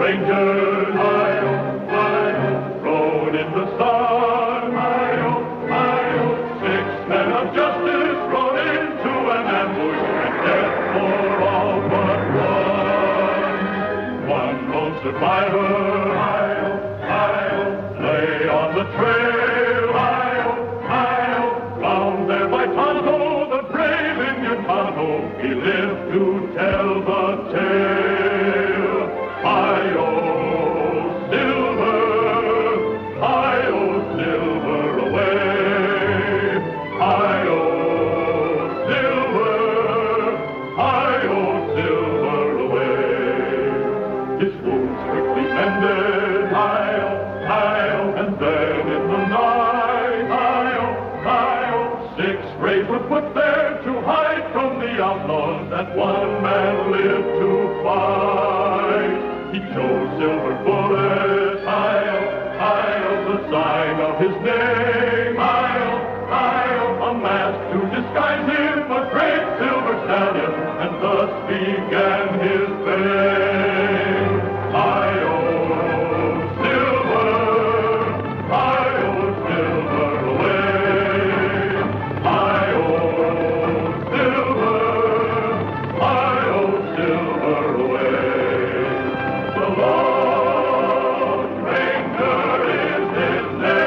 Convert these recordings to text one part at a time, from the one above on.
rangers, hi-yo, hi-yo, rode in the sun, hi-yo, hi-yo. 6 men of justice rode into an ambush and death for all but one. One lone survivor, hi-yo, hi-yo, lay on the trail, hi-yo, hi-yo, found there by Tonto, the brave Indian Tonto. He lived to tell the tale. Hi-yo, silver, hi-yo, silver away. Hi-yo, silver, hi-yo, silver away. His wounds quickly mended, hi-yo, hi-yo, and then in the night, hi-yo, hi-yo, 6 braves were put there to hide from the outlaws, and 1 man lived to fight. He chose silver bullets, hi-yo, hi-yo, the sign of his name, hi-yo, hi-yo, a mask to disguise him, a great silver stallion, and thus began his fame. Hi-yo, silver, hi-yo, silver away. Hi-yo, silver, hi-yo, silver away. The Lone Ranger is his name.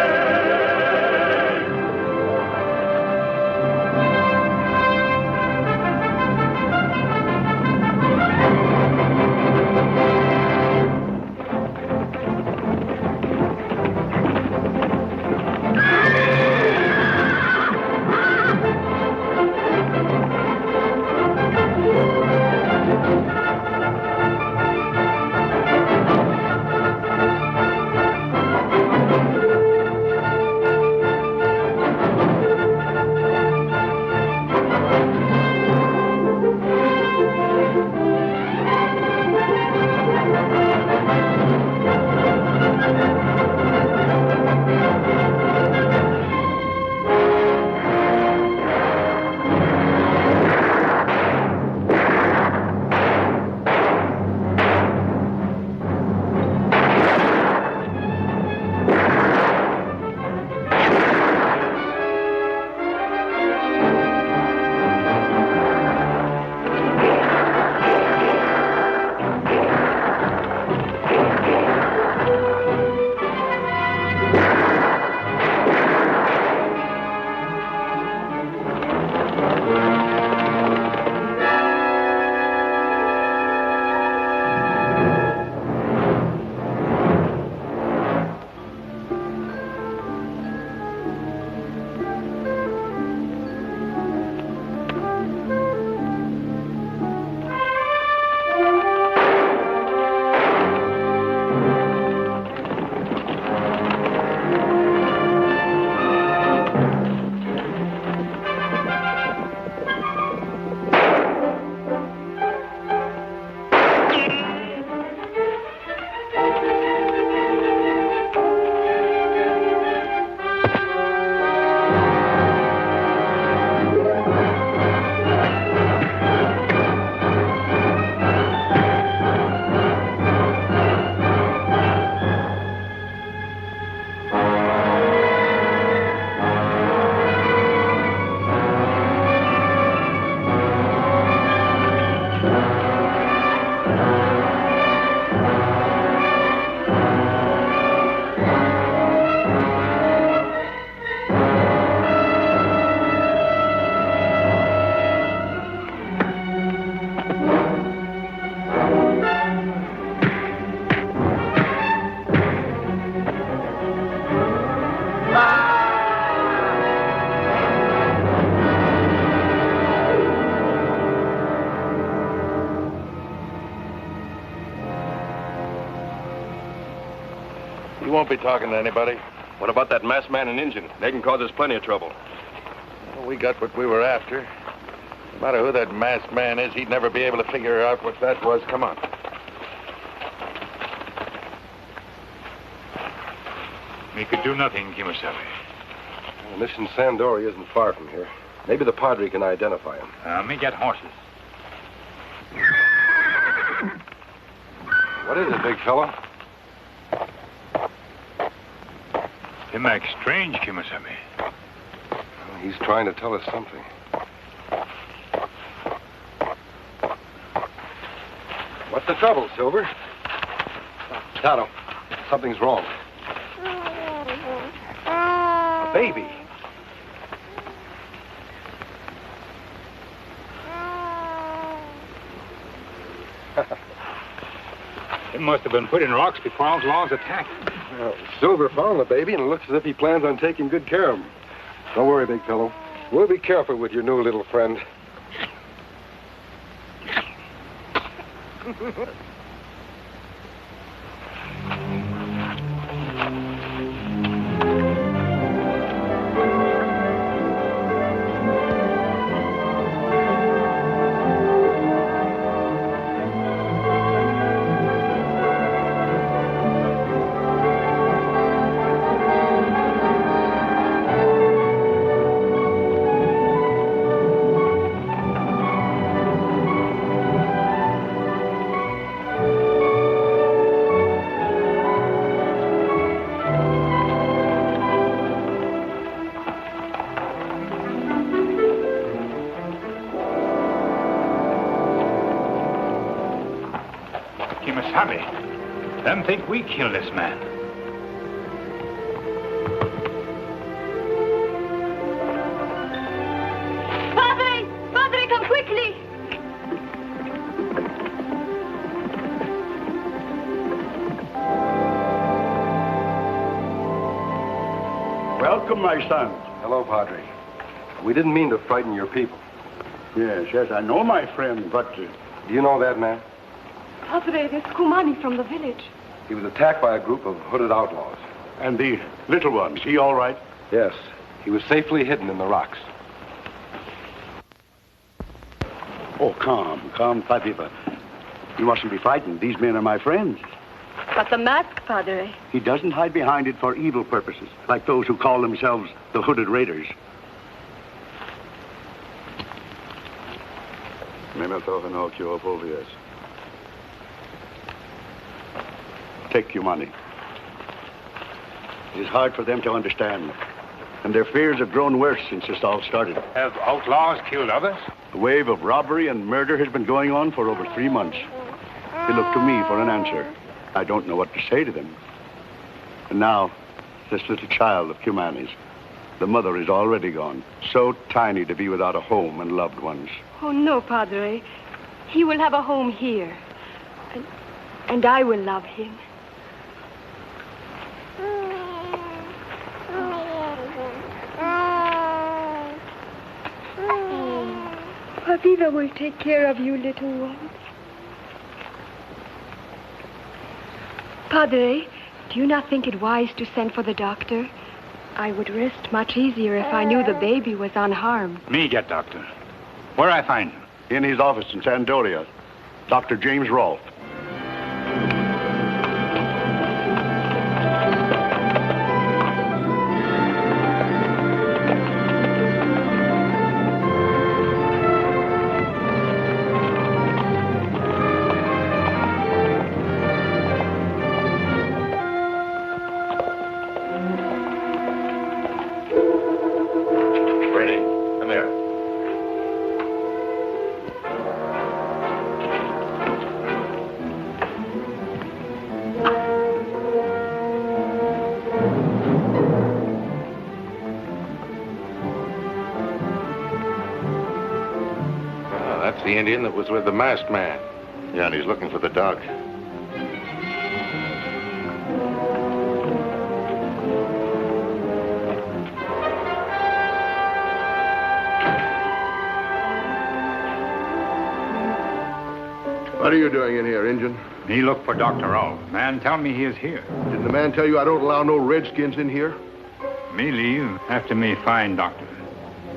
You won't be talking to anybody. What about that masked man and Injun? They can cause us plenty of trouble. Well, we got what we were after. No matter who that masked man is, he'd never be able to figure out what that was. Come on. We could do nothing, Kimasabi. Well, Mission Sandori isn't far from here. Maybe the Padre can identify him. Me get horses. What is it, big fellow? Him act strange, Kimasabi. Well, he's trying to tell us something. What's the trouble, Silver? Tonto, something's wrong. A baby. It must have been put in rocks before Outlaw's attack. Well, Silver found the baby, and it looks as if he plans on taking good care of him. Don't worry, big fellow. We'll be careful with your new little friend. Kimasabi, them think we killed this man. Padre! Padre, come quickly! Welcome, my son. Hello, Padre. We didn't mean to frighten your people. Yes, I know, my friend, but... Do you know that man? Padre, there's Kumani from the village. He was attacked by a group of hooded outlaws. And the little one, is he all right? Yes. He was safely hidden in the rocks. Oh, calm, Patipa. You mustn't be frightened. These men are my friends. But the mask, Padre. He doesn't hide behind it for evil purposes, like those who call themselves the Hooded Raiders. Take your money. It is hard for them to understand, and their fears have grown worse since this all started. Have outlaws killed others? The wave of robbery and murder has been going on for over 3 months. They look to me for an answer. I don't know what to say to them. And now, this little child of Cumani's, the mother is already gone, so tiny to be without a home and loved ones. Oh, no, Padre. He will have a home here. And I will love him. Papiva will take care of you, little one. Padre, do you not think it wise to send for the doctor? I would rest much easier if I knew the baby was unharmed. Me get doctor. Where I find him? In his office in Sandoria, Dr. James Rolfe. The Indian that was with the masked man. Yeah, and he's looking for the dog. What are you doing in here, Injun? Me look for Dr. Rolfe. Man tell me he is here. Didn't the man tell you I don't allow no redskins in here? Me leave after me find doctor.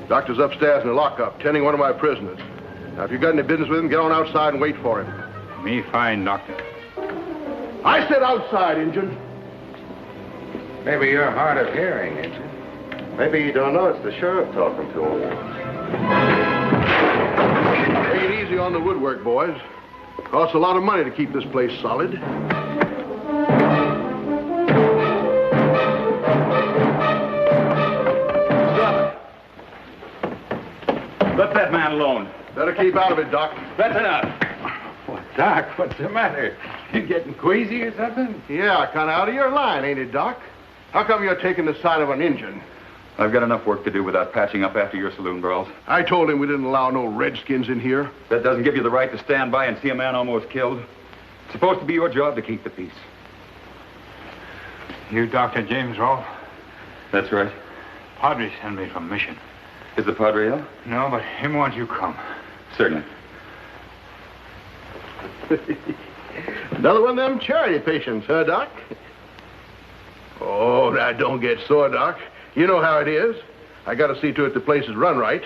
Doctor's upstairs in the lockup, tending one of my prisoners. Now, if you got any business with him, get on outside and wait for him. Me find doctor. I said outside, Injun. Maybe you're hard of hearing, Injun. Maybe you don't know it's the sheriff talking to him. Ain't easy on the woodwork, boys. Costs a lot of money to keep this place solid. Stop it. Let that man alone. Better keep out of it, Doc. That's enough. Well, Doc, what's the matter? You getting queasy or something? Yeah, kind of out of your line, ain't it, Doc? How come you're taking the side of an Injun? I've got enough work to do without patching up after your saloon brawls. I told him we didn't allow no redskins in here. That doesn't give you the right to stand by and see a man almost killed. It's supposed to be your job to keep the peace. You Dr. James Rolfe? That's right. Padre sent me from mission. Is the Padre ill? No, but him wants you come. Certainly. Another one of them charity patients, huh, Doc? Oh, now don't get sore, Doc. You know how it is. I got to see to it the place is run right.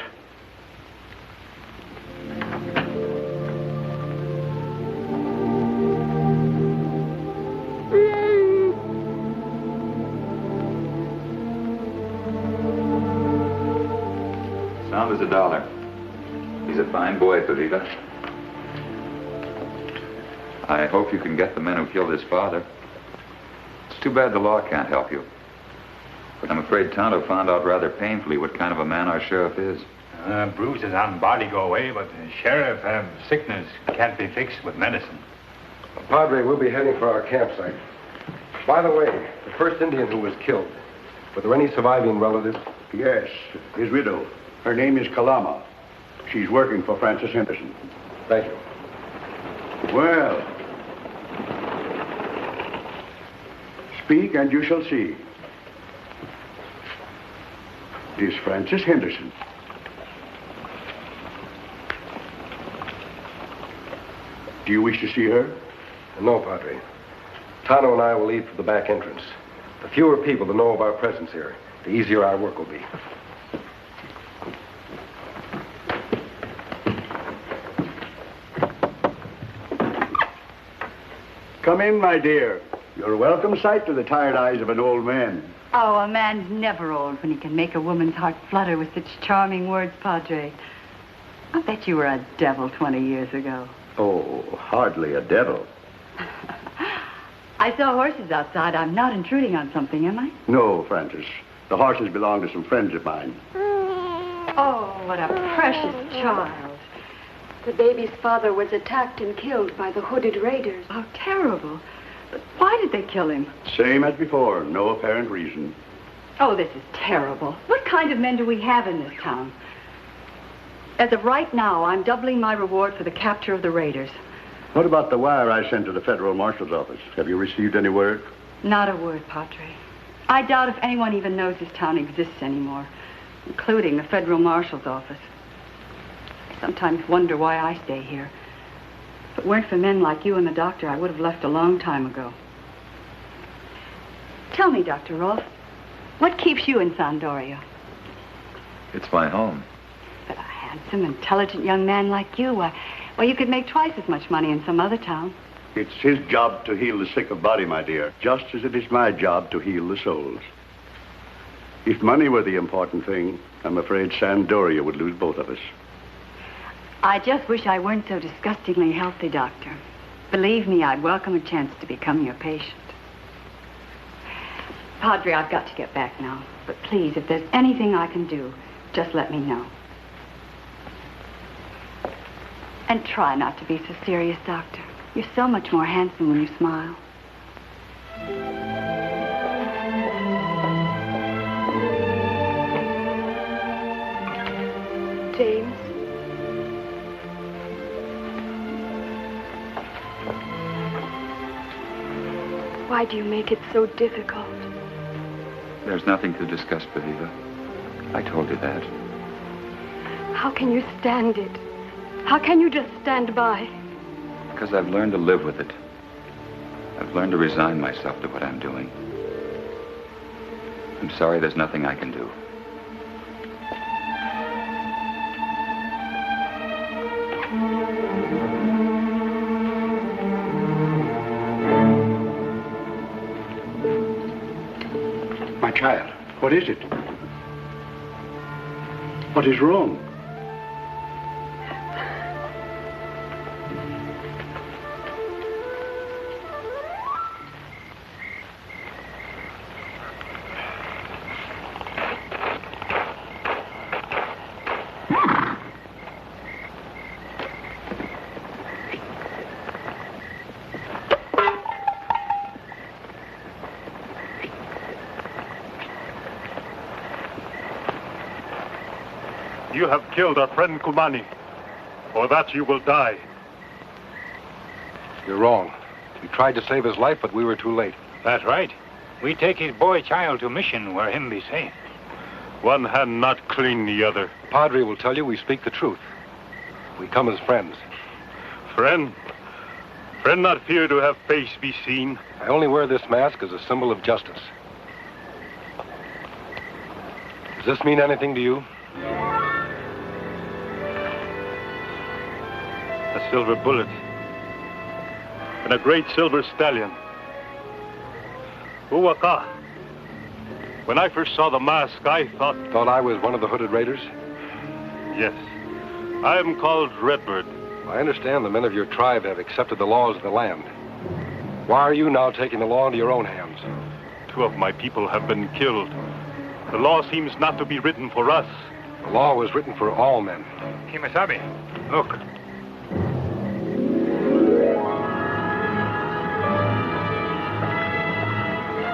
Sound as $1. He's a fine boy, Perdita. I hope you can get the men who killed his father. It's too bad the law can't help you. But I'm afraid Tonto found out rather painfully what kind of a man our sheriff is. Bruises on body go away, but the sheriff sickness can't be fixed with medicine. Padre, we'll be heading for our campsite. By the way, the first Indian who was killed, were there any surviving relatives? Yes, his widow. Her name is Kalama. She's working for Francis Henderson. Thank you. Well, speak and you shall see. It is Francis Henderson. Do you wish to see her? No, Padre. Tano and I will leave for the back entrance. The fewer people that know of our presence here, the easier our work will be. Come in, my dear. You're a welcome sight to the tired eyes of an old man. Oh, a man's never old when he can make a woman's heart flutter with such charming words, Padre. I bet you were a devil 20 years ago. Oh, hardly a devil. I saw horses outside. I'm not intruding on something, am I? No, Francis. The horses belong to some friends of mine. Oh, what a precious child. The baby's father was attacked and killed by the hooded raiders. Oh, terrible. But why did they kill him? Same as before. No apparent reason. Oh, this is terrible. What kind of men do we have in this town? As of right now, I'm doubling my reward for the capture of the raiders. What about the wire I sent to the Federal Marshal's office? Have you received any word? Not a word, Padre. I doubt if anyone even knows this town exists anymore, including the Federal Marshal's office. I sometimes wonder why I stay here. If it weren't for men like you and the doctor, I would have left a long time ago. Tell me, Dr. Rolfe, what keeps you in Sandoria? It's my home. But a handsome, intelligent young man like you, well, you could make twice as much money in some other town. It's his job to heal the sick of body, my dear, just as it is my job to heal the souls. If money were the important thing, I'm afraid Sandoria would lose both of us. I just wish I weren't so disgustingly healthy, Doctor. Believe me, I'd welcome a chance to become your patient. Padre, I've got to get back now. But please, if there's anything I can do, just let me know. And try not to be so serious, Doctor. You're so much more handsome when you smile. James. Why do you make it so difficult? There's nothing to discuss, Perdita. I told you that. How can you stand it? How can you just stand by? Because I've learned to live with it. I've learned to resign myself to what I'm doing. I'm sorry there's nothing I can do. My child, what is it? What is wrong? You have killed our friend Kumani. For that you will die. You're wrong. We tried to save his life, but we were too late. That's right. We take his boy child to mission where him be safe. One hand not clean the other. The Padre will tell you we speak the truth. We come as friends. Friend? Friend not fear to have face be seen. I only wear this mask as a symbol of justice. Does this mean anything to you? A silver bullet. And a great silver stallion. Uwaka. When I first saw the mask, I thought... Thought I was one of the hooded raiders? Yes. I am called Redbird. I understand the men of your tribe have accepted the laws of the land. Why are you now taking the law into your own hands? 2 of my people have been killed. The law seems not to be written for us. The law was written for all men. Kimasabi, look.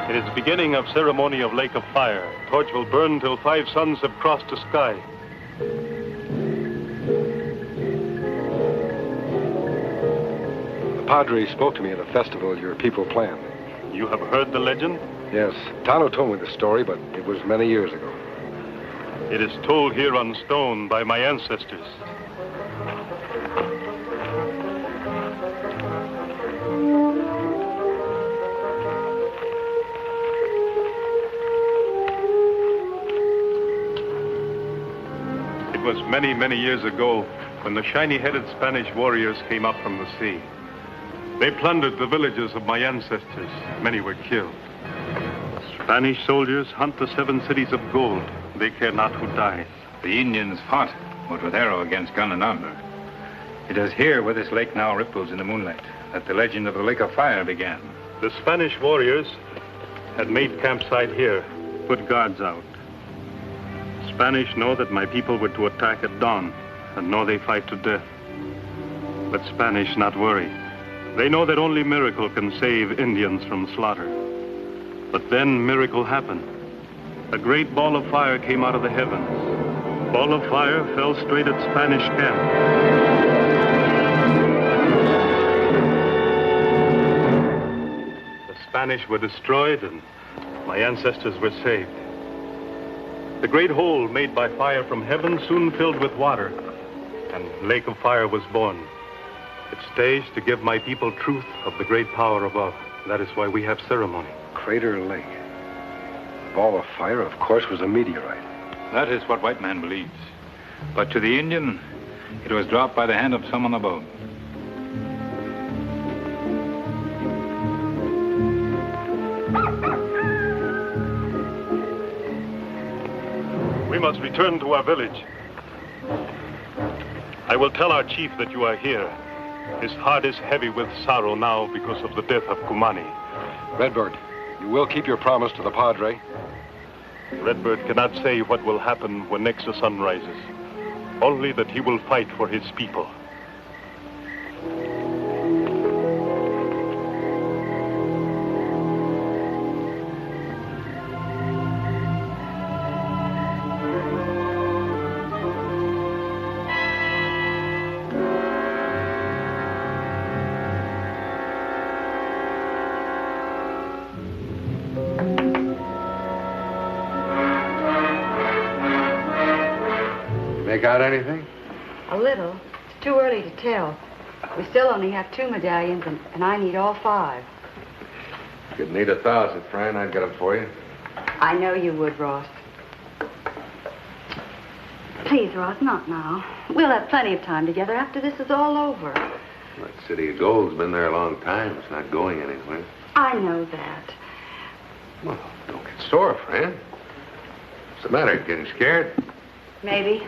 It is the beginning of ceremony of Lake of Fire. Torch will burn till 5 suns have crossed the sky. The Padre spoke to me at a festival your people planned. You have heard the legend? Yes. Tano told me the story, but it was many years ago. It is told here on stone by my ancestors. It was many, many years ago when the shiny-headed Spanish warriors came up from the sea. They plundered the villages of my ancestors. Many were killed. Spanish soldiers hunt the 7 cities of gold. They care not who dies. The Indians fought, but with arrow against gun and armor. It is here where this lake now ripples in the moonlight that the legend of the Lake of Fire began. The Spanish warriors had made campsite here, put guards out. Spanish know that my people were to attack at dawn, and know they fight to death. But Spanish not worry. They know that only miracle can save Indians from slaughter. But then miracle happened. A great ball of fire came out of the heavens. Ball of fire fell straight at Spanish camp. The Spanish were destroyed and my ancestors were saved. The great hole made by fire from heaven soon filled with water, and Lake of Fire was born. It stays to give my people truth of the great power above. That is why we have ceremony. Crater Lake. Ball of fire, of course, was a meteorite. That is what white man believes. But to the Indian, it was dropped by the hand of someone above. We must return to our village. I will tell our chief that you are here. His heart is heavy with sorrow now because of the death of Kumani. Redbird, you will keep your promise to the Padre? Redbird cannot say what will happen when next the sun rises. Only that he will fight for his people. Make out anything? A little. It's too early to tell. We still only have 2 medallions, and I need all 5. If you'd need 1,000, Fran, I'd get them for you. I know you would, Ross. Please, Ross, not now. We'll have plenty of time together after this is all over. That city of gold's been there a long time. It's not going anywhere. I know that. Well, don't get sore, Fran. What's the matter? Getting scared? Maybe.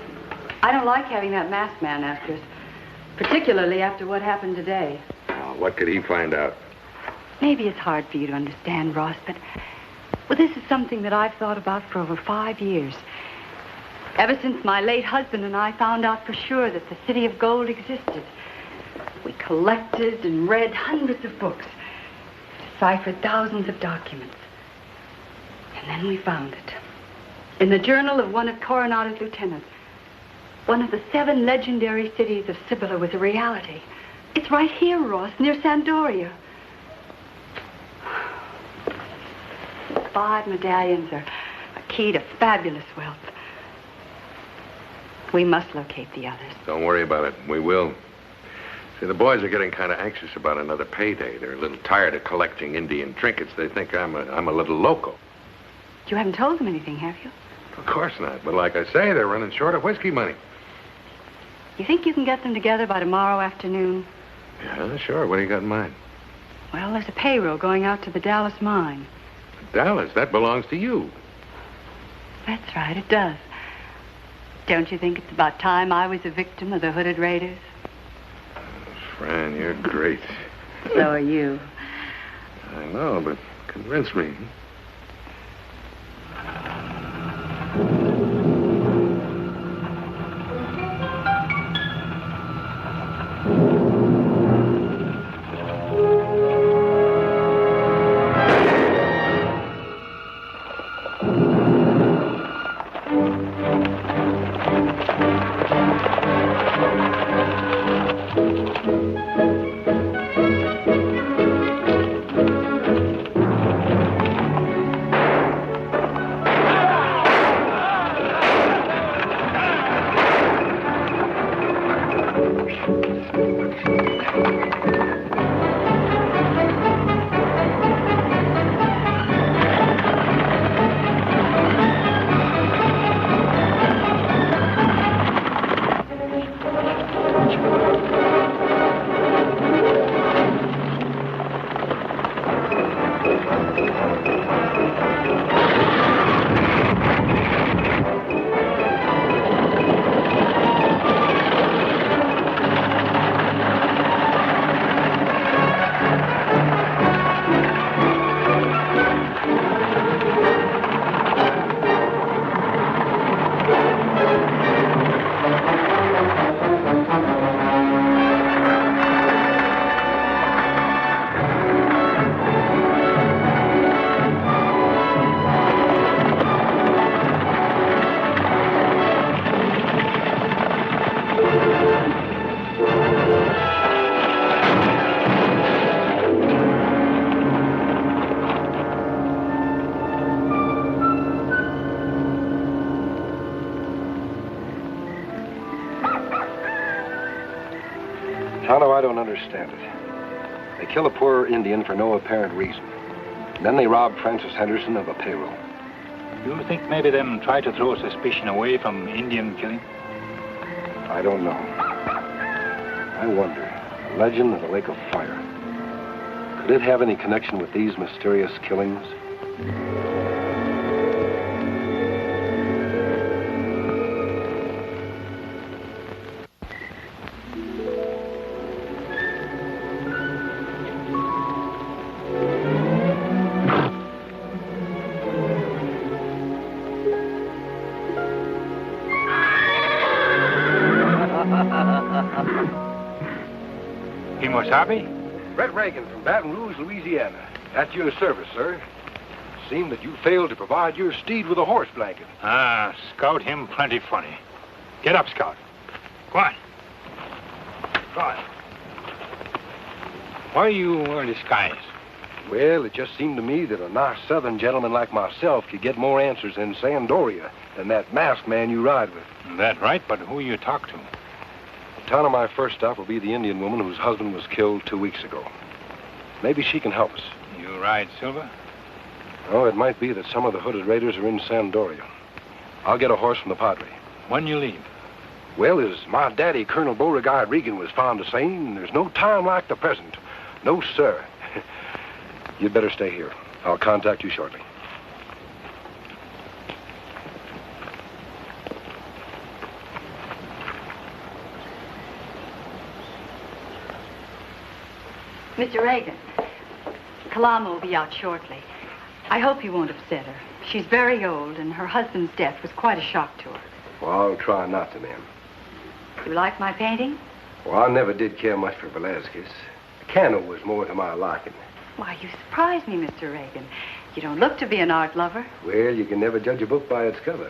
I don't like having that masked man after us, particularly after what happened today. Oh, what could he find out? Maybe it's hard for you to understand, Ross, but well, this is something that I've thought about for over 5 years. Ever since my late husband and I found out for sure that the City of Gold existed. We collected and read hundreds of books, deciphered thousands of documents. And then we found it. In the journal of one of Coronado's lieutenants. One of the 7 legendary cities of Sibylla was a reality. It's right here, Ross, near Sandoria. 5 medallions are a key to fabulous wealth. We must locate the others. Don't worry about it. We will. See, the boys are getting kind of anxious about another payday. They're a little tired of collecting Indian trinkets. They think I'm a little loco. You haven't told them anything, have you? Of course not. But like I say, they're running short of whiskey money. You think you can get them together by tomorrow afternoon? Yeah, sure. What do you got in mind? Well, there's a payroll going out to the Dallas mine. Dallas? That belongs to you. That's right, it does. Don't you think it's about time I was a victim of the hooded raiders? Fran, you're great. So are you. I know, but convince me. Tonto, I don't understand it. They kill a poor Indian for no apparent reason. Then they rob Francis Henderson of a payroll. You think maybe them try to throw suspicion away from Indian killing? I don't know. I wonder, the legend of the Lake of Fire, could it have any connection with these mysterious killings? Wasabi? Brett Reagan from Baton Rouge, Louisiana. At your service, sir. Seemed that you failed to provide your steed with a horse blanket. Ah, Scout him plenty funny. Get up, Scout. Go on. Go on. Why you wear disguise? Well, it just seemed to me that a nice southern gentleman like myself could get more answers in Sandoria than that masked man you ride with. That right, but who you talk to? The town of my first stop will be the Indian woman whose husband was killed 2 weeks ago. Maybe she can help us. You ride Silver? Oh, it might be that some of the hooded raiders are in Sandoria. I'll get a horse from the Padre. When you leave? Well, as my daddy, Colonel Beauregard Regan, was fond of saying, there's no time like the present. No, sir. You'd better stay here. I'll contact you shortly. Mr. Reagan, Kalama will be out shortly. I hope you won't upset her. She's very old, and her husband's death was quite a shock to her. Well, I'll try not to, ma'am. You like my painting? Well, I never did care much for Velazquez. Cano was more to my liking. Why, you surprise me, Mr. Reagan. You don't look to be an art lover. Well, you can never judge a book by its cover.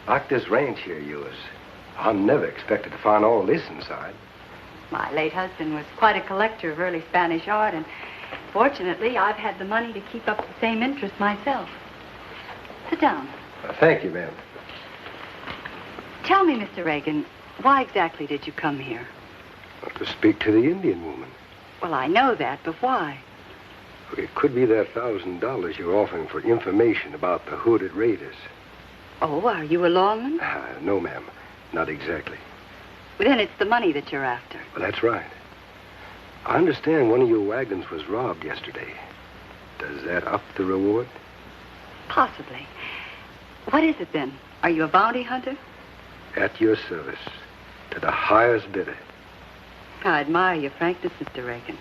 Like this ranch here of yours. I never expected to find all this inside. My late husband was quite a collector of early Spanish art, and fortunately, I've had the money to keep up the same interest myself. Sit down. Thank you, ma'am. Tell me, Mr. Reagan, why exactly did you come here? To speak to the Indian woman. Well, I know that, but why? It could be that $1,000 you're offering for information about the hooded raiders. Oh, are you a lawman? No, ma'am. Not exactly. Well, then it's the money that you're after. Well, that's right. I understand one of your wagons was robbed yesterday. Does that up the reward? Possibly. What is it, then? Are you a bounty hunter? At your service. To the highest bidder. I admire your frankness, Mr. Reagan.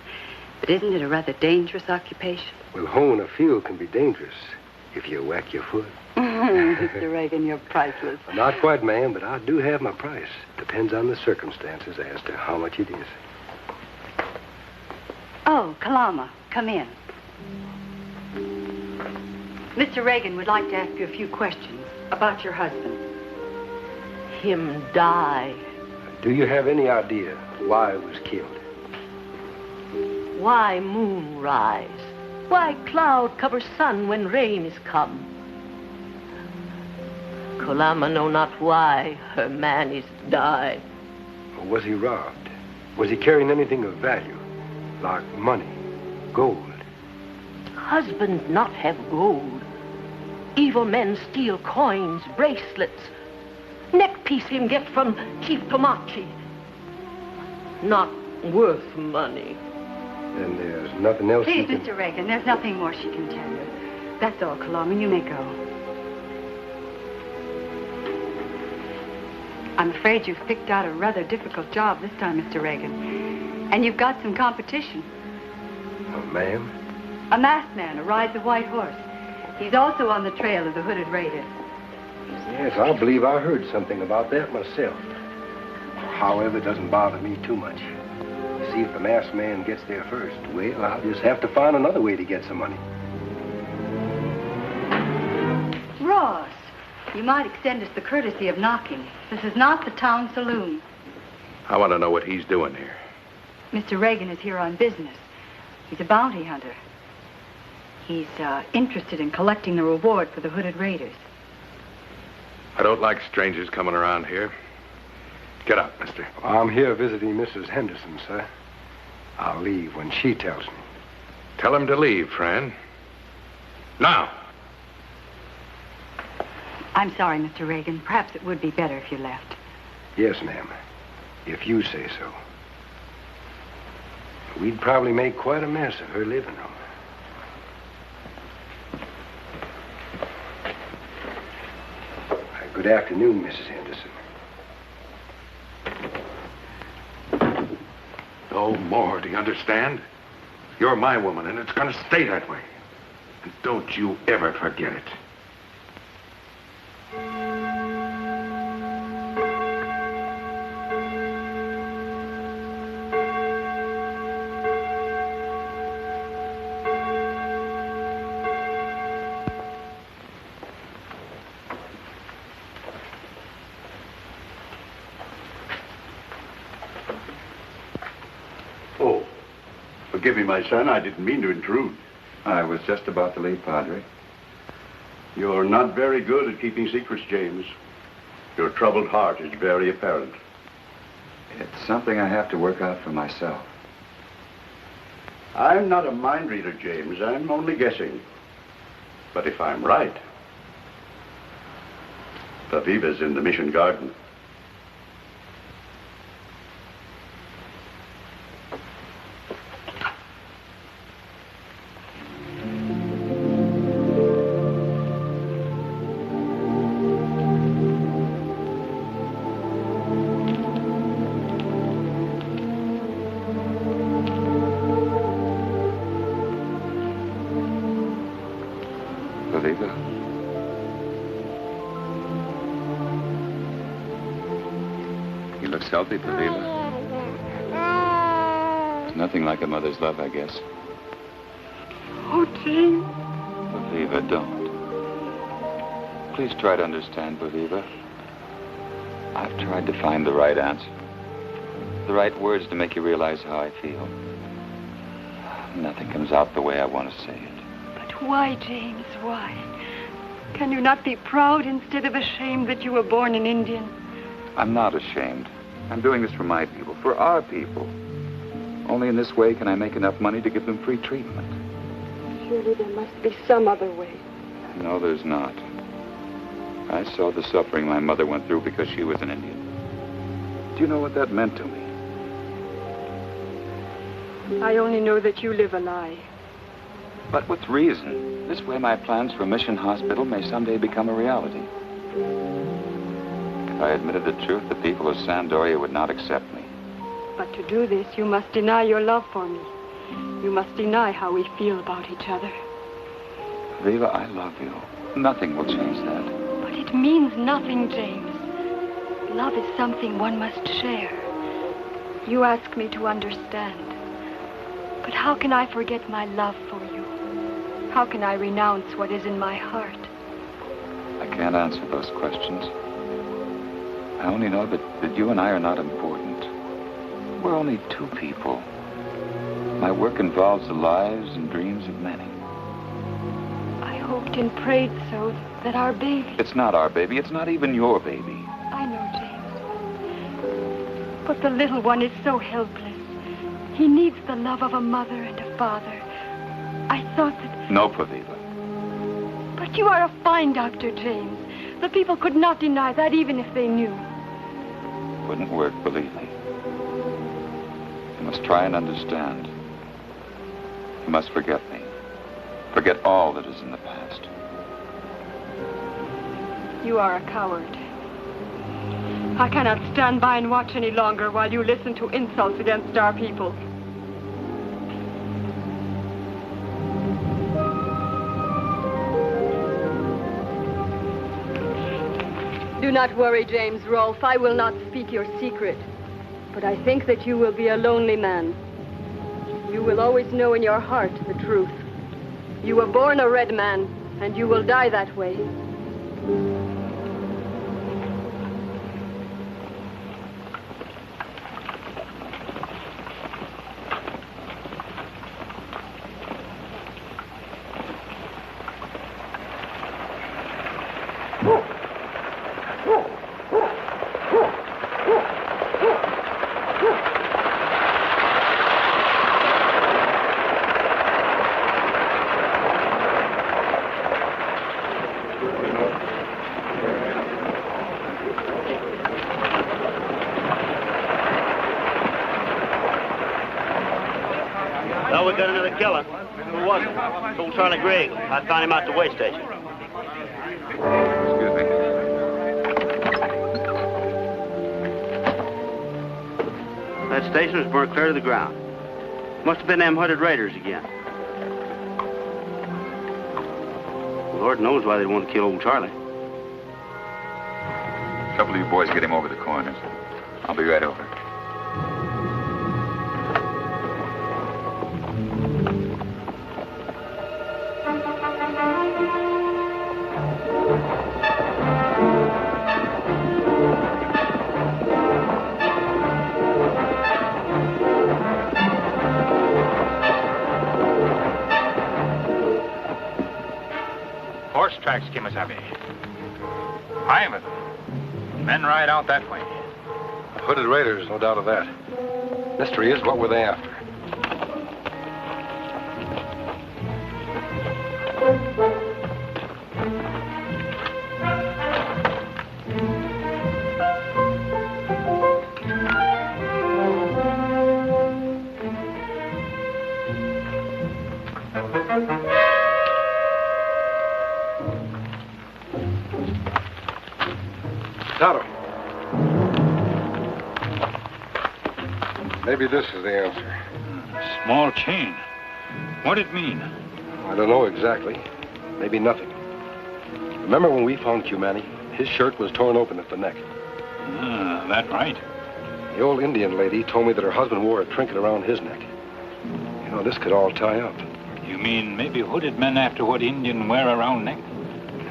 But isn't it a rather dangerous occupation? Well, hoeing a field can be dangerous if you whack your foot. Mr. Reagan, you're priceless. Well, not quite, ma'am, but I do have my price. Depends on the circumstances as to how much it is. Oh, Kalama, come in. Mr. Reagan would like to ask you a few questions about your husband. Him die. Do you have any idea why he was killed? Why moon rise? Why cloud cover sun when rain is come? Kalama know not why her man is die. Or was he robbed? Was he carrying anything of value? Like money, gold? Husband not have gold. Evil men steal coins, bracelets. Neck piece him get from Chief Tomachi. Not worth money. Then there's nothing else Please, you can... Mr. Reagan, there's nothing more she can tell you. That's all, Kalama. You may go. I'm afraid you've picked out a rather difficult job this time, Mr. Reagan. And you've got some competition. Oh, ma'am? A masked man who rides a white horse. He's also on the trail of the hooded raiders. Yes, I believe I heard something about that myself. However, it doesn't bother me too much. See, if the masked man gets there first, well, I'll just have to find another way to get some money. Ross, you might extend us the courtesy of knocking. This is not the town saloon. I want to know what he's doing here. Mr. Reagan is here on business. He's a bounty hunter. He's interested in collecting the reward for the hooded raiders. I don't like strangers coming around here. Get up, mister. I'm here visiting Mrs. Henderson, sir. I'll leave when she tells me. Tell him to leave, Fran. Now. I'm sorry, Mr. Reagan. Perhaps it would be better if you left. Yes, ma'am. If you say so. We'd probably make quite a mess of her living room. Good afternoon, Mrs. Henderson. No more, do you understand? You're my woman, and it's going to stay that way. And don't you ever forget it. Forgive me, my son. I didn't mean to intrude. I was just about to leave, Padre. You're not very good at keeping secrets, James. Your troubled heart is very apparent. It's something I have to work out for myself. I'm not a mind reader, James. I'm only guessing. But if I'm right, Aviva's in the Mission Garden. Healthy, Pavila. There's nothing like a mother's love, I guess. Oh, James. Pavila, don't. Please try to understand, Pavila. I've tried to find the right answer. The right words to make you realize how I feel. Nothing comes out the way I want to say it. But why, James, why? Can you not be proud instead of ashamed that you were born an Indian? I'm not ashamed. I'm doing this for my people, for our people. Only in this way can I make enough money to give them free treatment. Surely there must be some other way. No, there's not. I saw the suffering my mother went through because she was an Indian. Do you know what that meant to me? I only know that you live a lie. But with reason. This way my plans for a mission hospital may someday become a reality. If I admitted the truth, the people of Sandoria would not accept me. But to do this, you must deny your love for me. You must deny how we feel about each other. Viva, I love you. Nothing will change that. But it means nothing, James. Love is something one must share. You ask me to understand. But how can I forget my love for you? How can I renounce what is in my heart? I can't answer those questions. I only know that you and I are not important. We're only two people. My work involves the lives and dreams of many. I hoped and prayed so that our baby... It's not our baby. It's not even your baby. I know, James. But the little one is so helpless. He needs the love of a mother and a father. I thought that... No, Paviva. But you are a fine doctor, James. The people could not deny that even if they knew. Wouldn't work, believe me. You must try and understand. You must forget me. Forget all that is in the past. You are a coward. I cannot stand by and watch any longer while you listen to insults against our people. Do not worry, James Rolfe. I will not speak your secret. But I think that you will be a lonely man. You will always know in your heart the truth. You were born a red man, and you will die that way. Well, we got another killer. Who was it? It's old Charlie Gregg. I found him out the way station. Excuse me. That station was burned clear to the ground. Must have been them hooded raiders again. Lord knows why they want to kill old Charlie. A couple of you boys get him over the corners. I'll be right over. Horse tracks, Kimasabi. 5 of them. Men ride out that way. Hooded raiders, no doubt of that. Mystery is, what were they after? Tonto. Maybe this is the answer. Small chain. What'd it mean? I don't know exactly. Maybe nothing. Remember when we found Cumani? His shirt was torn open at the neck. That right? The old Indian lady told me that her husband wore a trinket around his neck. You know, this could all tie up. You mean maybe hooded men after what Indian wear around neck?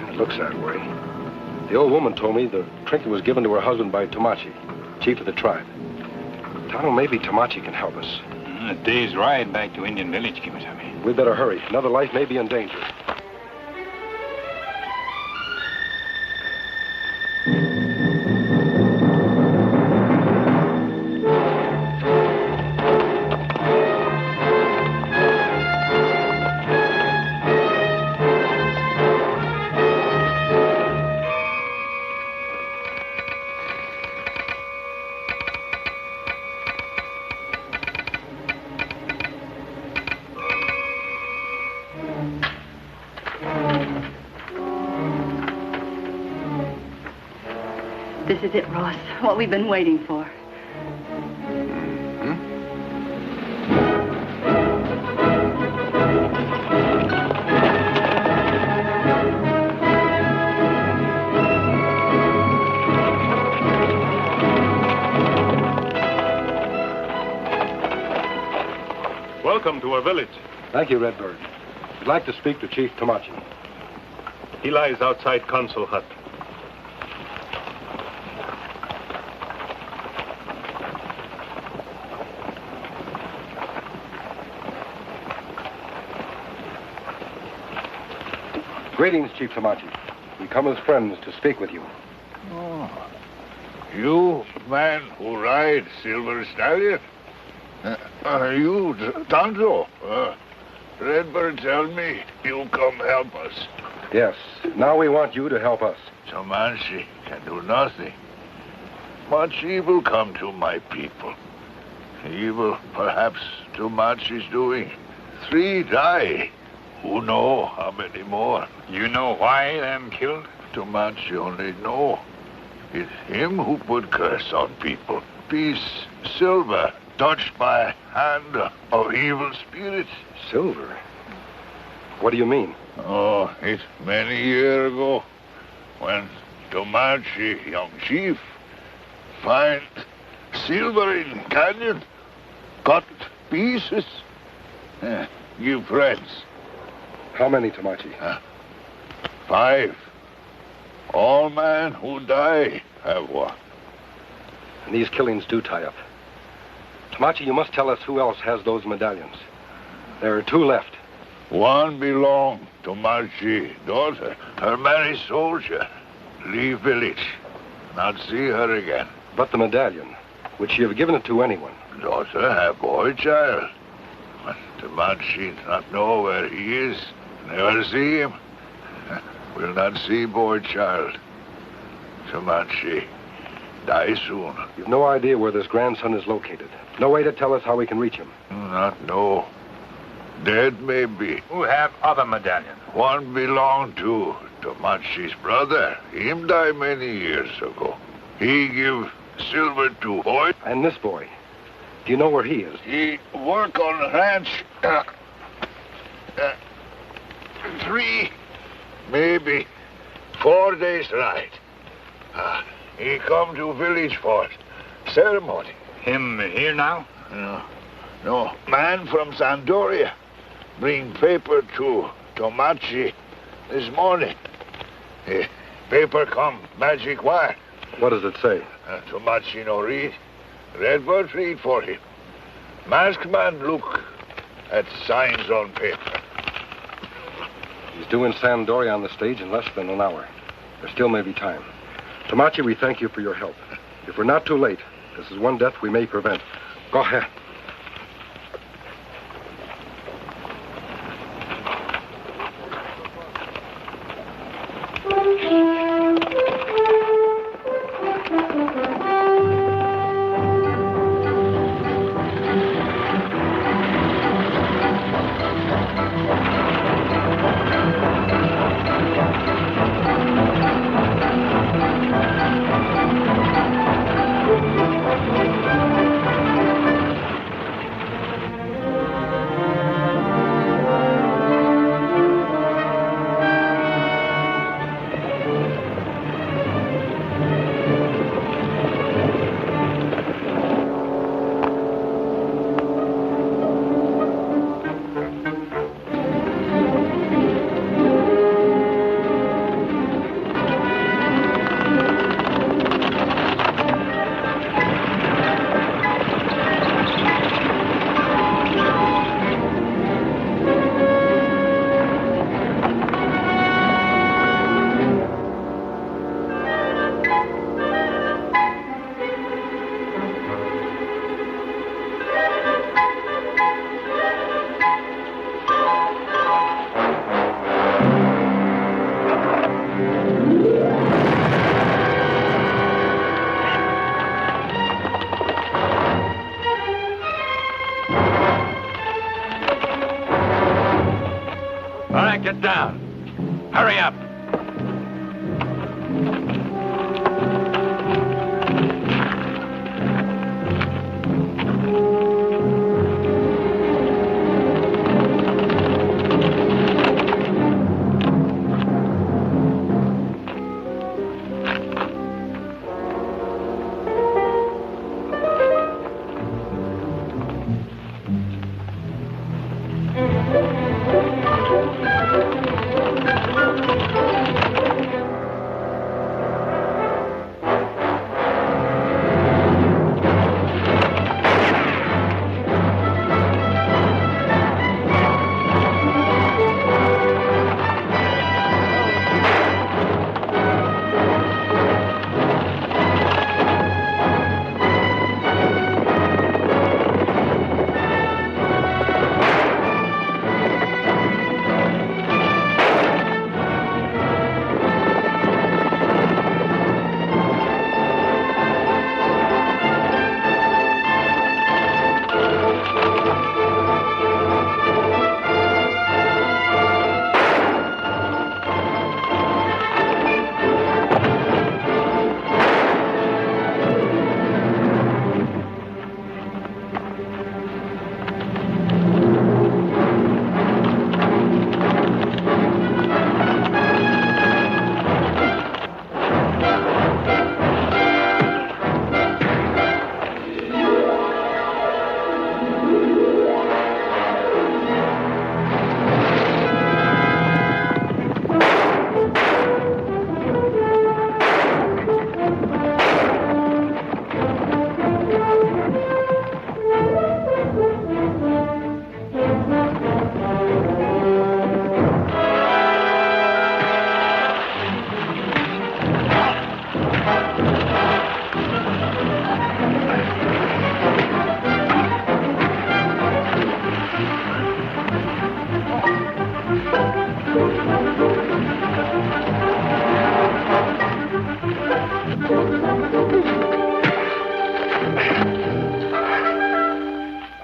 It looks that way. The old woman told me the trinket was given to her husband by Tomachi, chief of the tribe. Tonto, maybe Tomachi can help us. A day's ride back to Indian Village, Kimasabi. We'd better hurry. Another life may be in danger. This is it, Ross. What we've been waiting for. Welcome to our village. Thank you, Redbird. I'd like to speak to Chief Tomachi. He lies outside Council Hut. Greetings, Chief Tomachi. We come as friends to speak with you. Oh, you man who ride Silver Stallion? Are you Tonto? Redbird tell me you come help us. Yes. Now we want you to help us. Comanche can do nothing. Much evil come to my people. Evil, perhaps, too much is doing. 3 die. Who know how many more? You know why them killed? Too much you only know. It's him who put curse on people. Peace, silver, touched by hand of evil spirits. Silver? What do you mean? Oh, it's many years ago when Tomachi, young chief, find silver in canyon, cut pieces, give friends. How many, Tomachi? 5. All men who die have one. And these killings do tie up. Tomachi, you must tell us who else has those medallions. There are 2 left. One belonged to Marchi, daughter. Her married soldier. Leave village. Not see her again. But the medallion, would she have given it to anyone? Daughter have boy child. But Tomachi not know where he is. Never see him. Will not see boy child. Tomachi die soon. You've no idea where this grandson is located. No way to tell us how we can reach him. Not know. Dead, maybe. Who have other medallions? One belonged to Tomachi's brother. Him died many years ago. He give silver to boy. And this boy? Do you know where he is? He work on ranch. 3, maybe 4 days ride. He come to village for ceremony. Him here now? No. Man from Sandoria bring paper to Tomachi this morning. Paper come magic wire. What does it say? Tomachi no read. Redbird read for him. Masked man look at signs on paper. He's due in Sandoria on the stage in less than an hour. There still may be time. Tomachi, we thank you for your help. If we're not too late, this is one death we may prevent. Go ahead. Get down. Hurry up.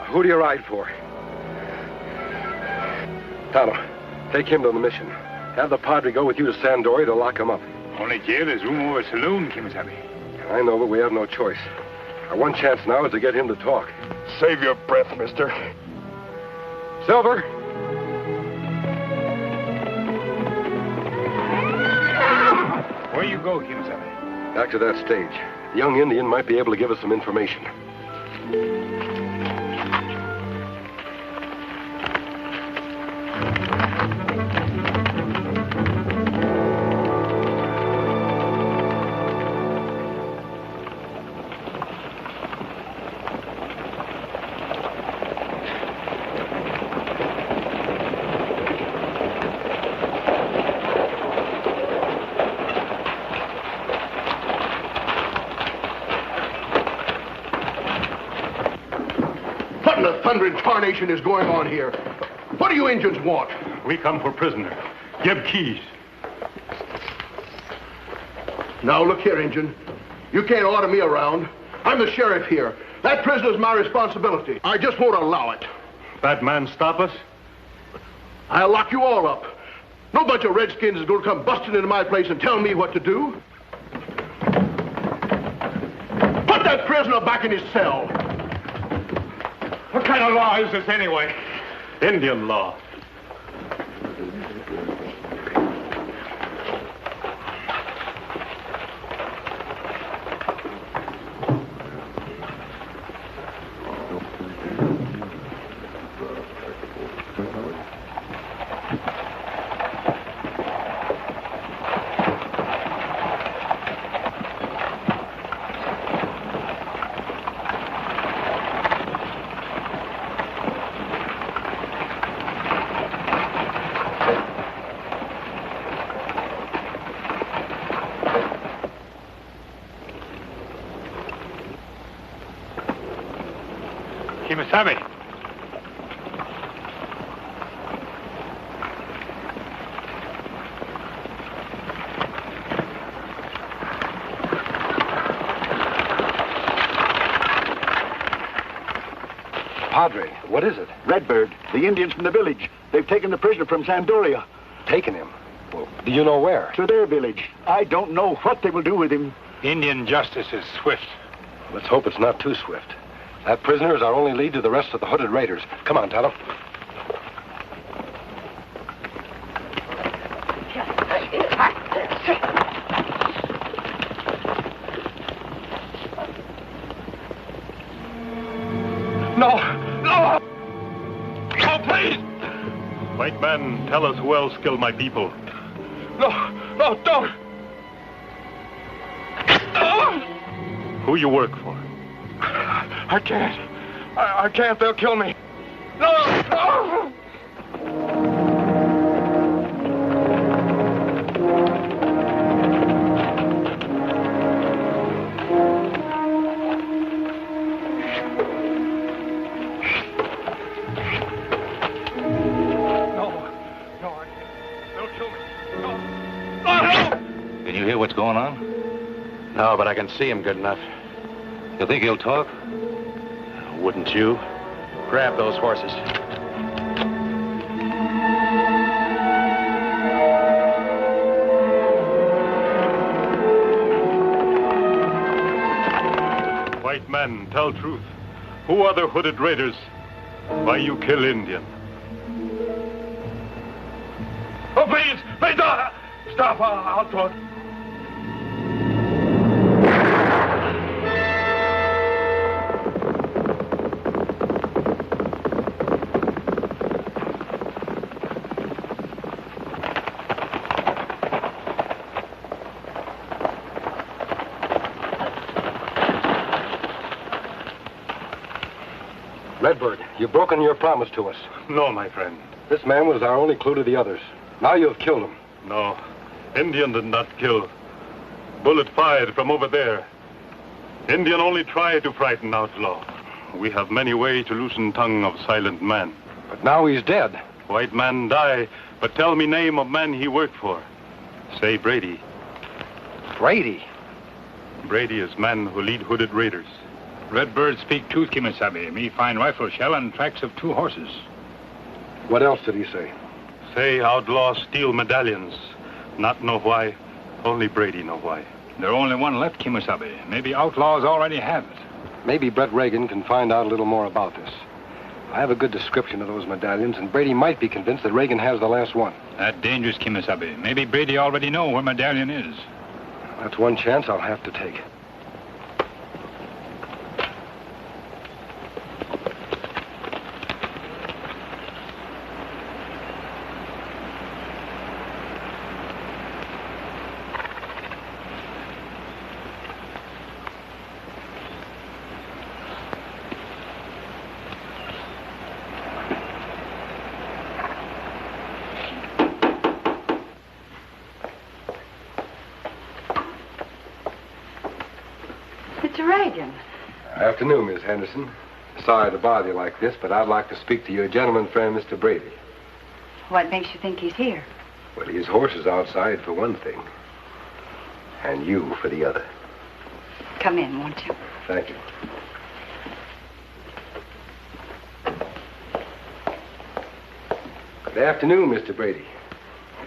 Who do you ride for? Tonto, take him to the mission. Have the Padre go with you to Sandoria to lock him up. Only jail, there's room over a saloon, Kimasabi. I know, but we have no choice. Our one chance now is to get him to talk. Save your breath, mister. Silver! Where you go, Kimasabi? Back to that stage. The young Indian might be able to give us some information. What in the thundering tarnation is going on here? What do you Indians want? We come for prisoner. Give keys. Now, look here, Injun. You can't order me around. I'm the sheriff here. That prisoner's my responsibility. I just won't allow it. That man stop us? I'll lock you all up. No bunch of redskins is going to come busting into my place and tell me what to do. Put that prisoner back in his cell. What kind of law is this anyway? Indian law. Kimasabi. Padre, what is it? Redbird, the Indians from the village. They've taken the prisoner from Sandoria. taken him. Well, do you know where? To their village. I don't know what they will do with him. Indian justice is swift. Let's hope it's not too swift. That prisoner is our only lead to the rest of the hooded raiders. Come on, Tonto. No! No! No, please! White man, tell us who else killed my people. No! No, don't! Who you work for? I can't. I can't. They'll kill me. No! No! Can you hear what's going on? No, but I can see him good enough. You think he'll talk? Wouldn't you? Grab those horses. White man, tell truth. Who are the hooded raiders? Why you kill Indian? Oh, please! Please, don't! Stop! I'll talk. Redbird, you've broken your promise to us. No, my friend. This man was our only clue to the others. Now you have killed him. No. Indian did not kill. Bullet fired from over there. Indian only tried to frighten outlaw. We have many ways to loosen tongue of silent man. But now he's dead. White man die, but tell me name of man he worked for. Say Brady. Brady? Brady is man who lead hooded raiders. Redbird speak truth, Kimasabi. Me find rifle shell and tracks of 2 horses. What else did he say? Say outlaw steal medallions. Not know why. Only Brady know why. There only one left, Kimasabi. Maybe outlaws already have it. Maybe Brett Reagan can find out a little more about this. I have a good description of those medallions, and Brady might be convinced that Reagan has the last one. That dangerous, Kimasabi. Maybe Brady already know where medallion is. That's one chance I'll have to take. Afternoon, Miss Henderson. Sorry to bother you like this, but I'd like to speak to your gentleman friend, Mr. Brady. What makes you think he's here? Well, his horse is outside for one thing, and you for the other. Come in, won't you? Thank you. Good afternoon, Mr. Brady.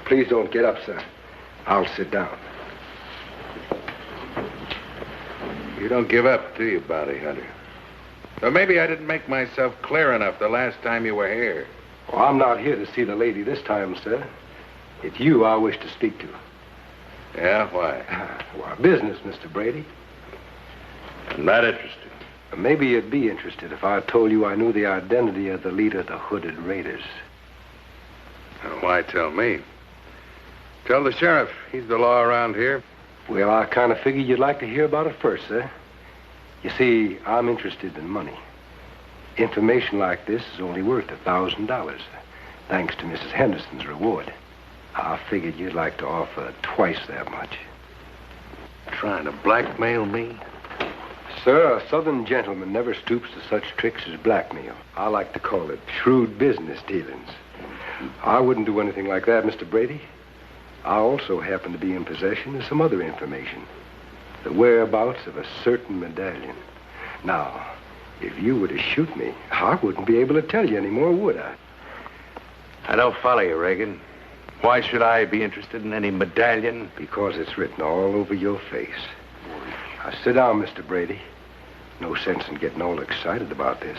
Please don't get up, sir. I'll sit down. You don't give up, do you, bounty hunter? Or maybe I didn't make myself clear enough the last time you were here. Well, I'm not here to see the lady this time, sir. It's you I wish to speak to. Yeah, why? Well, business, Mr. Brady. I'm not interested. Maybe you'd be interested if I told you I knew the identity of the leader of the hooded raiders. Now, why tell me? Tell the sheriff. He's the law around here. Well, I kind of figured you'd like to hear about it first, sir. You see, I'm interested in money. Information like this is only worth $1,000, thanks to Mrs. Henderson's reward. I figured you'd like to offer twice that much. Trying to blackmail me? Sir, a southern gentleman never stoops to such tricks as blackmail. I like to call it shrewd business dealings. I wouldn't do anything like that, Mr. Brady. I also happen to be in possession of some other information. The whereabouts of a certain medallion. Now, if you were to shoot me, I wouldn't be able to tell you anymore, would I? I don't follow you, Reagan. Why should I be interested in any medallion? Because it's written all over your face. Now, sit down, Mr. Brady. No sense in getting all excited about this.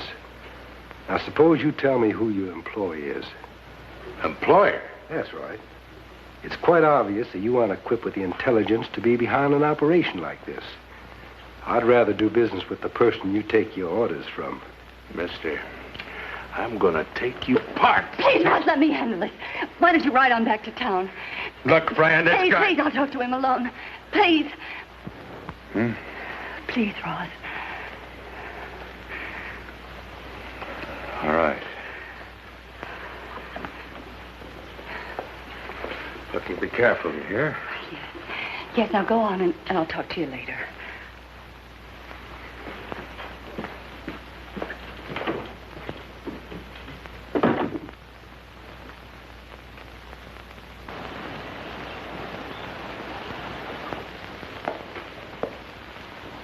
Now, suppose you tell me who your employee is. Employer? That's right. It's quite obvious that you aren't equipped with the intelligence to be behind an operation like this. I'd rather do business with the person you take your orders from. Mister, I'm gonna take you apart. Please, Ross, let me handle this. Why don't you ride on back to town? Look, Fran, this Please, guy... please, I'll talk to him alone. Please. Please, Ross. All right. Look, you be careful, you hear? Yes, now go on, and I'll talk to you later.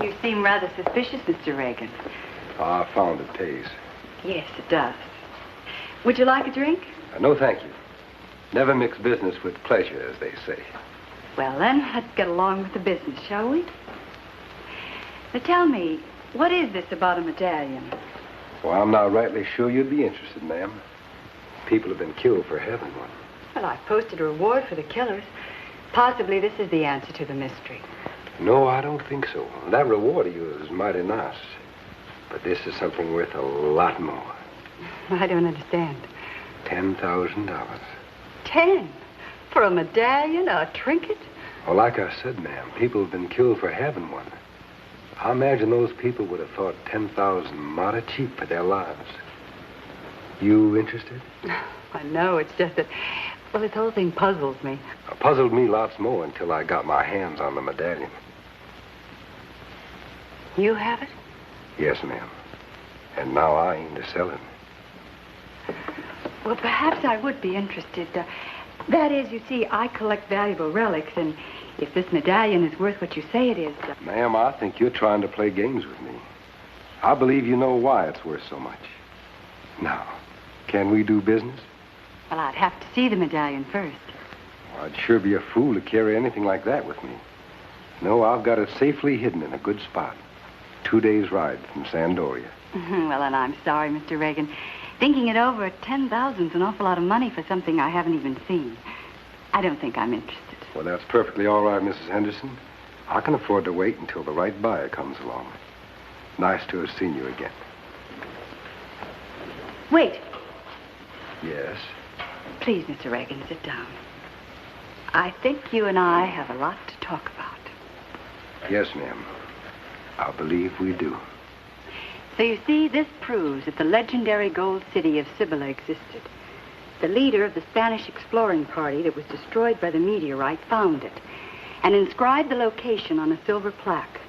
You seem rather suspicious, Mr. Reagan. I found it pays. Yes, it does. Would you like a drink? No, thank you. Never mix business with pleasure, as they say. Well, then, let's get along with the business, shall we? Now, tell me, what is this about a medallion? Well, I'm not rightly sure you'd be interested, ma'am. People have been killed for having one. Well, I've posted a reward for the killers. Possibly this is the answer to the mystery. No, I don't think so. That reward of yours is mighty nice. But this is something worth a lot more. I don't understand. $10,000. 10? For a medallion, a trinket? Well, like I said, ma'am, people have been killed for having one. I imagine those people would have thought 10,000 mighty cheap for their lives. You interested? I know, it's just that, well, this whole thing puzzles me. It puzzled me lots more until I got my hands on the medallion. You have it? Yes, ma'am. And now I aim to sell it. Well, perhaps I would be interested. That is, you see, I collect valuable relics, and if this medallion is worth what you say it is... Ma'am, I think you're trying to play games with me. I believe you know why it's worth so much. Now, can we do business? Well, I'd have to see the medallion first. Well, I'd sure be a fool to carry anything like that with me. No, I've got it safely hidden in a good spot. 2 days' ride from Sandoria. Well, then I'm sorry, Mr. Reagan. Thinking it over, 10,000's an awful lot of money for something I haven't even seen. I don't think I'm interested. Well, that's perfectly all right, Mrs. Henderson. I can afford to wait until the right buyer comes along. Nice to have seen you again. Wait. Yes? Please, Mr. Reagan, sit down. I think you and I have a lot to talk about. Yes, ma'am. I believe we do. So you see, this proves that the legendary gold city of Cibola existed. The leader of the Spanish exploring party that was destroyed by the meteorite found it and inscribed the location on a silver plaque.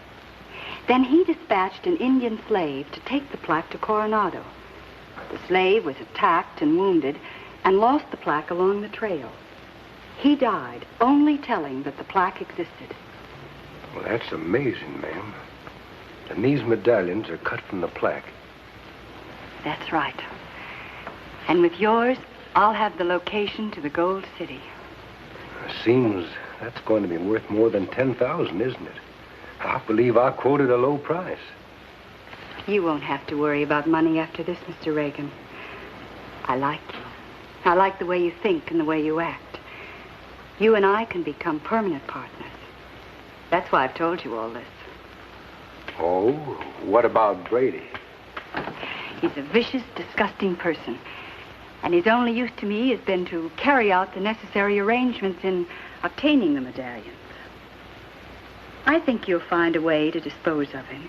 Then he dispatched an Indian slave to take the plaque to Coronado. The slave was attacked and wounded and lost the plaque along the trail. He died only telling that the plaque existed. Well, that's amazing, ma'am. And these medallions are cut from the plaque. That's right. And with yours, I'll have the location to the Gold City. Seems that's going to be worth more than 10,000, isn't it? I believe I quoted a low price. You won't have to worry about money after this, Mr. Reagan. I like you. I like the way you think and the way you act. You and I can become permanent partners. That's why I've told you all this. Oh, what about Brady? He's a vicious, disgusting person. And his only use to me has been to carry out the necessary arrangements in obtaining the medallions. I think you'll find a way to dispose of him.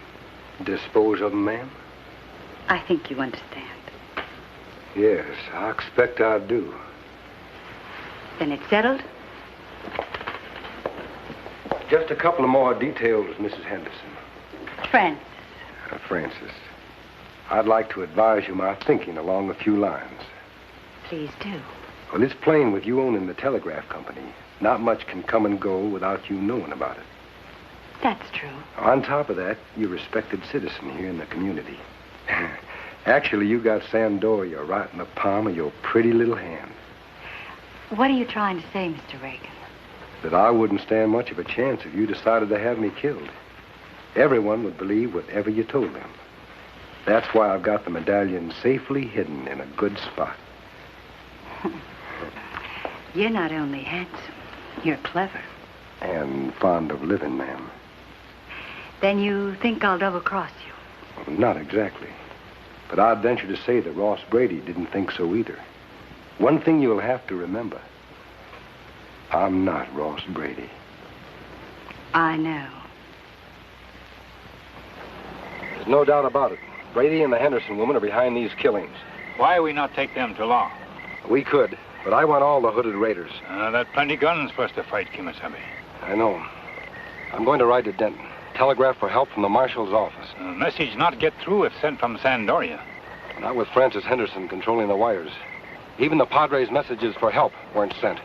Dispose of him, ma'am? I think you understand. Yes, I expect I do. Then it's settled? Just a couple of more details, Mrs. Henderson. Francis. Francis. I'd like to advise you my thinking along a few lines. Please do. Well, it's plain with you owning the telegraph company. Not much can come and go without you knowing about it. That's true. On top of that, you're a respected citizen here in the community. Actually, you got Sandoria right in the palm of your pretty little hand. What are you trying to say, Mr. Reagan? That I wouldn't stand much of a chance if you decided to have me killed. Everyone would believe whatever you told them. That's why I've got the medallion safely hidden in a good spot. You're not only handsome, you're clever. And fond of living, ma'am. Then you think I'll double-cross you? Well, not exactly. But I'd venture to say that Ross Brady didn't think so either. One thing you'll have to remember. I'm not Ross Brady. I know. There's no doubt about it. Brady and the Henderson woman are behind these killings. Why we not take them to law? We could, but I want all the hooded raiders. That plenty guns for us to fight, Kimasabi. I know. I'm going to ride to Denton. Telegraph for help from the marshal's office. Message not get through if sent from Sandoria. Not with Francis Henderson controlling the wires. Even the Padre's messages for help weren't sent.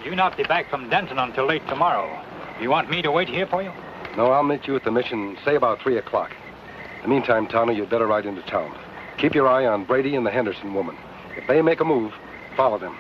You not be back from Denton until late tomorrow. You want me to wait here for you? No, I'll meet you at the mission, say about 3 o'clock. In the meantime, Towner, you'd better ride into town. Keep your eye on Brady and the Henderson woman. If they make a move, follow them.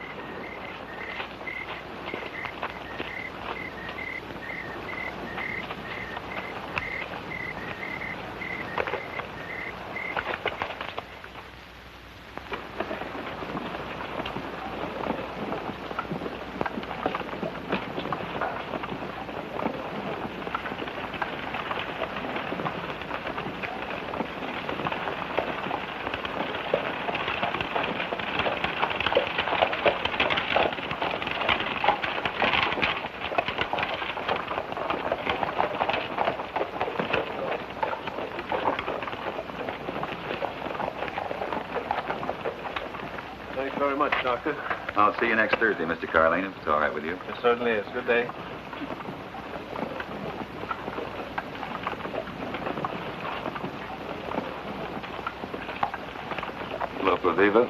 Doctor. I'll see you next Thursday, Mr. Carlene, if it's all right with you. It certainly is. Good day. Local Viva.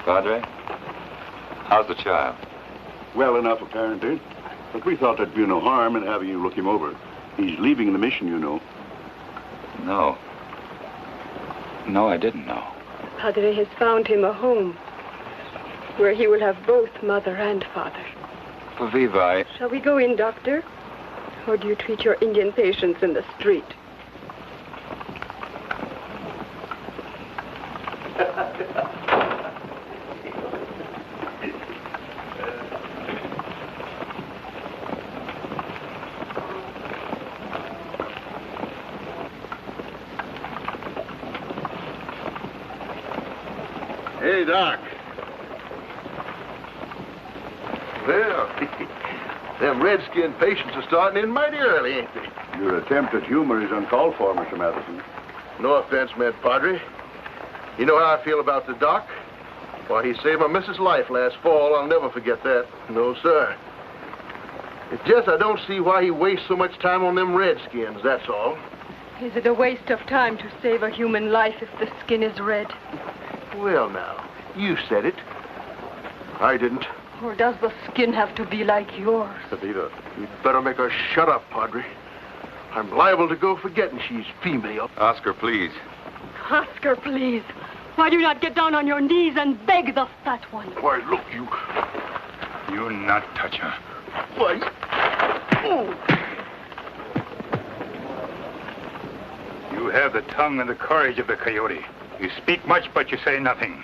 Padre, how's the child? Well enough, apparently. But we thought there'd be no harm in having you look him over. He's leaving the mission, you know. No. No, I didn't know. Padre has found him a home where he will have both mother and father. Well, Viva, Shall we go in, Doctor? Or do you treat your Indian patients in the street? Hey, Doc. Well, them redskin patients are starting in mighty early, ain't they? Your attempt at humor is uncalled for, Mr. Matheson. No offense meant, Padre. You know how I feel about the doc? Why, he saved my missus' life last fall. I'll never forget that. No, sir. It's just I don't see why he wastes so much time on them redskins, that's all. Is it a waste of time to save a human life if the skin is red? Well, now, you said it. I didn't. Or does the skin have to be like yours? Savita, you'd better make her shut up, Padre. I'm liable to go forgetting she's female. Oscar, please. Oscar, please. Why do you not get down on your knees and beg the fat one? Why, look, you... You not touch her. Why... Oh. You have the tongue and the courage of the coyote. You speak much, but you say nothing.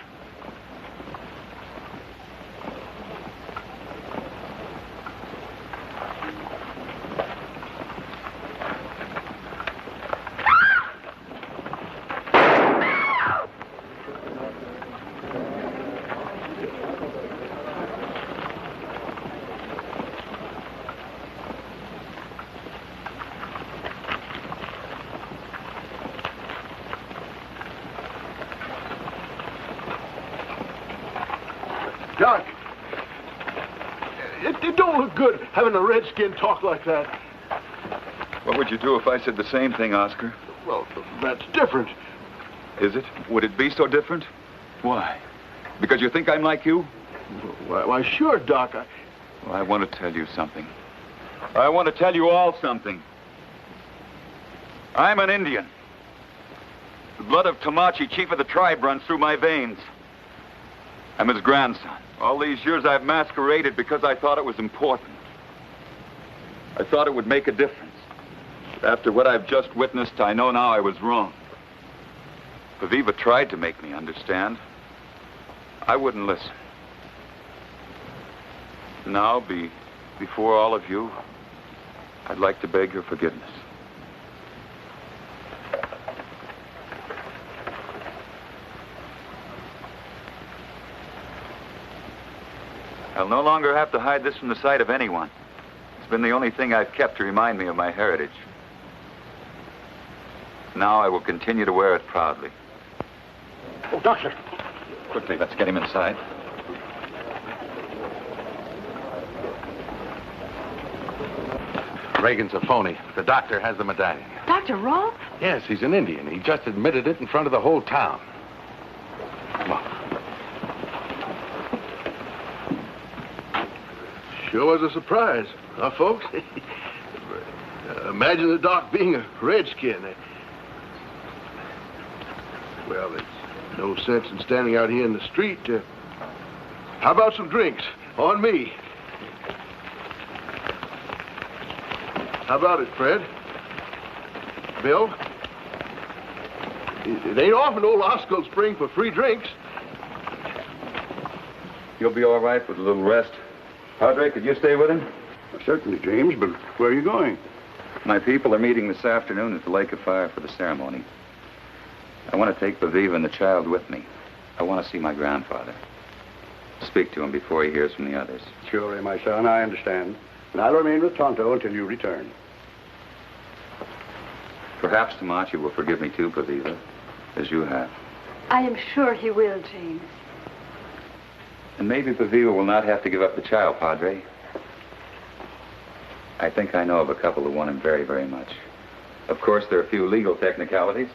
Doc, it don't look good having a redskin talk like that. What would you do if I said the same thing, Oscar? Well, that's different. Is it? Would it be so different? Why? Because you think I'm like you? Why sure, Doc. Well, I want to tell you something. I want to tell you all something. I'm an Indian. The blood of Tamachi, chief of the tribe, runs through my veins. I'm his grandson. All these years I've masqueraded because I thought it was important. I thought it would make a difference. But after what I've just witnessed, I know now I was wrong. Paviva tried to make me understand. I wouldn't listen. Now, before all of you, I'd like to beg your forgiveness. I'll no longer have to hide this from the sight of anyone. It's been the only thing I've kept to remind me of my heritage. Now I will continue to wear it proudly. Oh, Doctor. Quickly, let's get him inside. Reagan's a phony. The doctor has the medallion. Dr. Rolfe? Yes, he's an Indian. He just admitted it in front of the whole town. Come on. Sure was a surprise, huh, folks? Imagine the doc being a redskin. Well, there's no sense in standing out here in the street. How about some drinks? On me. How about it, Fred? Bill? It ain't often old Osco's spring for free drinks. You'll be all right with a little rest. Padre, could you stay with him? Well, certainly, James, but where are you going? My people are meeting this afternoon at the Lake of Fire for the ceremony. I want to take Paviva and the child with me. I want to see my grandfather. Speak to him before he hears from the others. Surely, my son, I understand. And I'll remain with Tonto until you return. Perhaps Tamachi will forgive me too, Paviva, as you have. I am sure he will, James. And maybe Paviva will not have to give up the child, Padre. I think I know of a couple who want him very, very much. Of course, there are a few legal technicalities.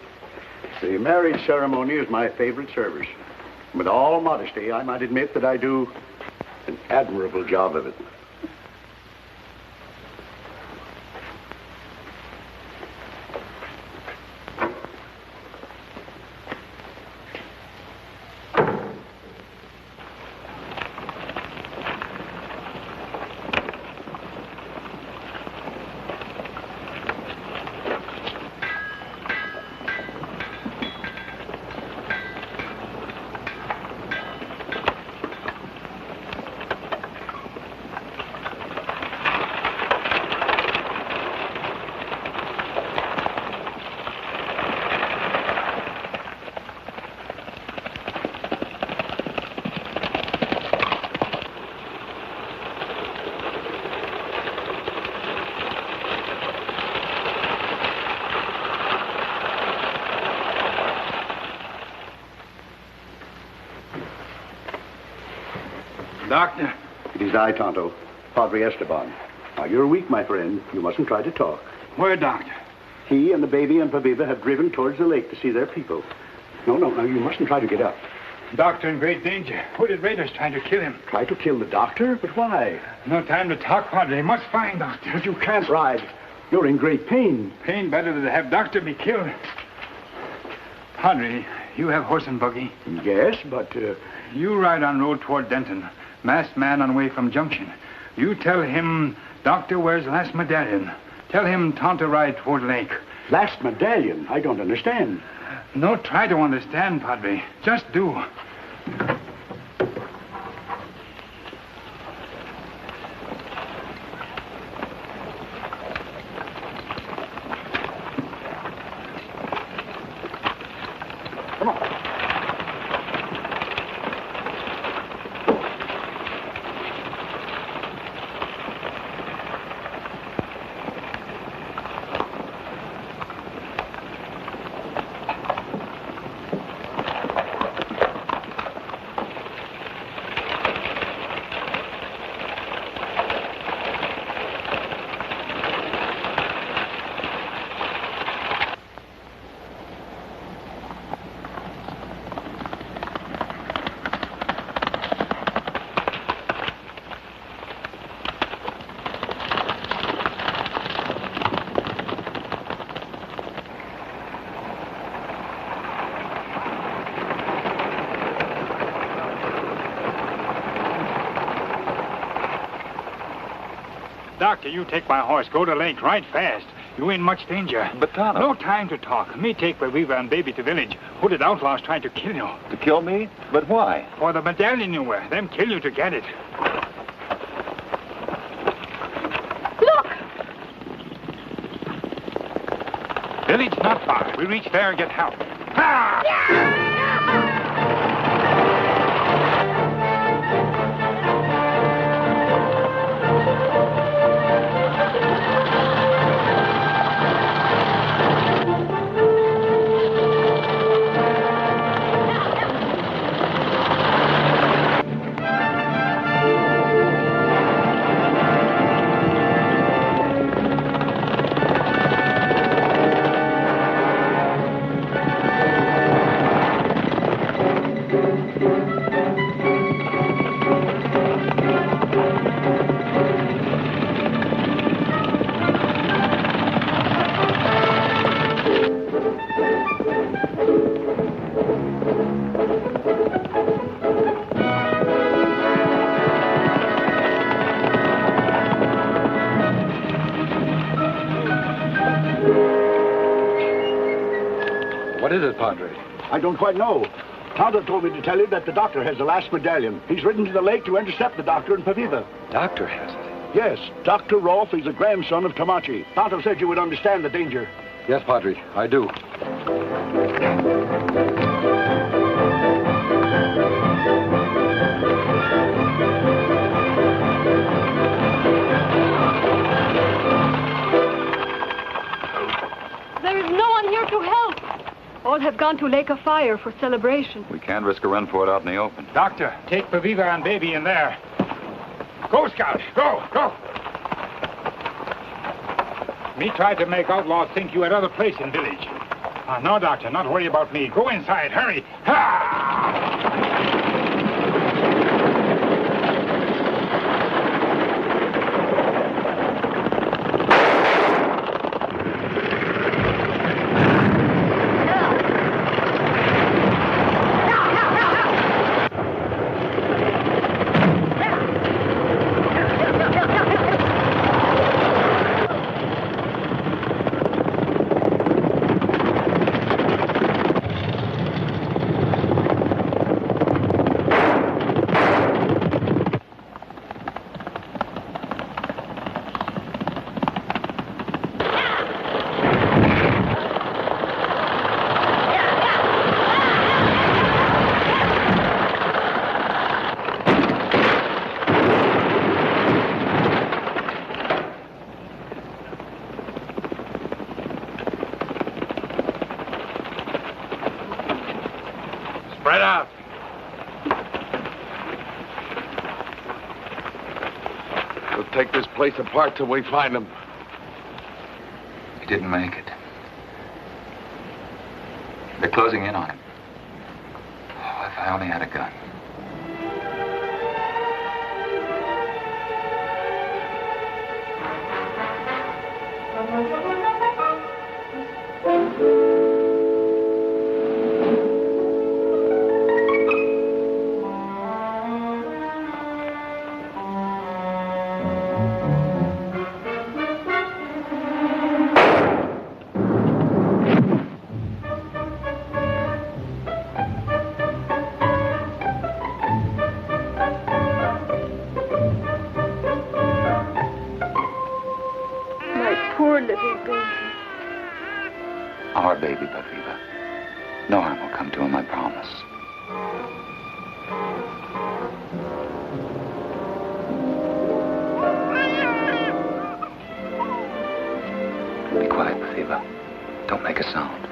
The marriage ceremony is my favorite service. With all modesty, I might admit that I do an admirable job of it. Doctor? It is I, Tonto, Padre Esteban. Now, you're weak, my friend. You mustn't try to talk. Where, Doctor? He and the baby and Paviva have driven towards the lake to see their people. No, you mustn't try to get up. Doctor in great danger. Hooded raiders trying to kill him. Try to kill the doctor? But why? No time to talk, Padre. Must find Doctor. But you can't ride. You're in great pain. Pain better than to have Doctor be killed. Padre, you have horse and buggy? Yes, but... You ride on road toward Denton. Masked man on way from Junction. You tell him Doctor wears last medallion. Tell him Tonto ride toward lake. Last medallion? I don't understand. No, try to understand, Padre. Just do. Doctor, you take my horse. Go to lake right fast. You ain't much danger. But, Tonto... No time to talk. Me take Weaver and baby to village. Hooded outlaws trying to kill you. To kill me? But why? For the medallion you wear. Them kill you to get it. Look! Village not far. We reach there and get help. Ah! What is it, Padre? I don't quite know. Tonto told me to tell you that the doctor has the last medallion. He's ridden to the lake to intercept the doctor in Paviva. Doctor has it? Yes, Dr. Rolfe is a grandson of Tamachi. Tonto said you would understand the danger. Yes, Padre, I do. There is no one here to help. All have gone to Lake of Fire for celebration. We can't risk a run for it out in the open. Doctor, take Paviva and baby in there. Go, Scout. Go, go. Me tried to make outlaws think you had other place in village. No, Doctor, not worry about me. Go inside. Hurry. Ha! Spread out. We'll take this place apart till we find him. He didn't make it. They're closing in on him. Oh, if I only had a gun. Poor little baby. Our baby, Paviva. No harm will come to him, I promise. Be quiet, Paviva. Don't make a sound.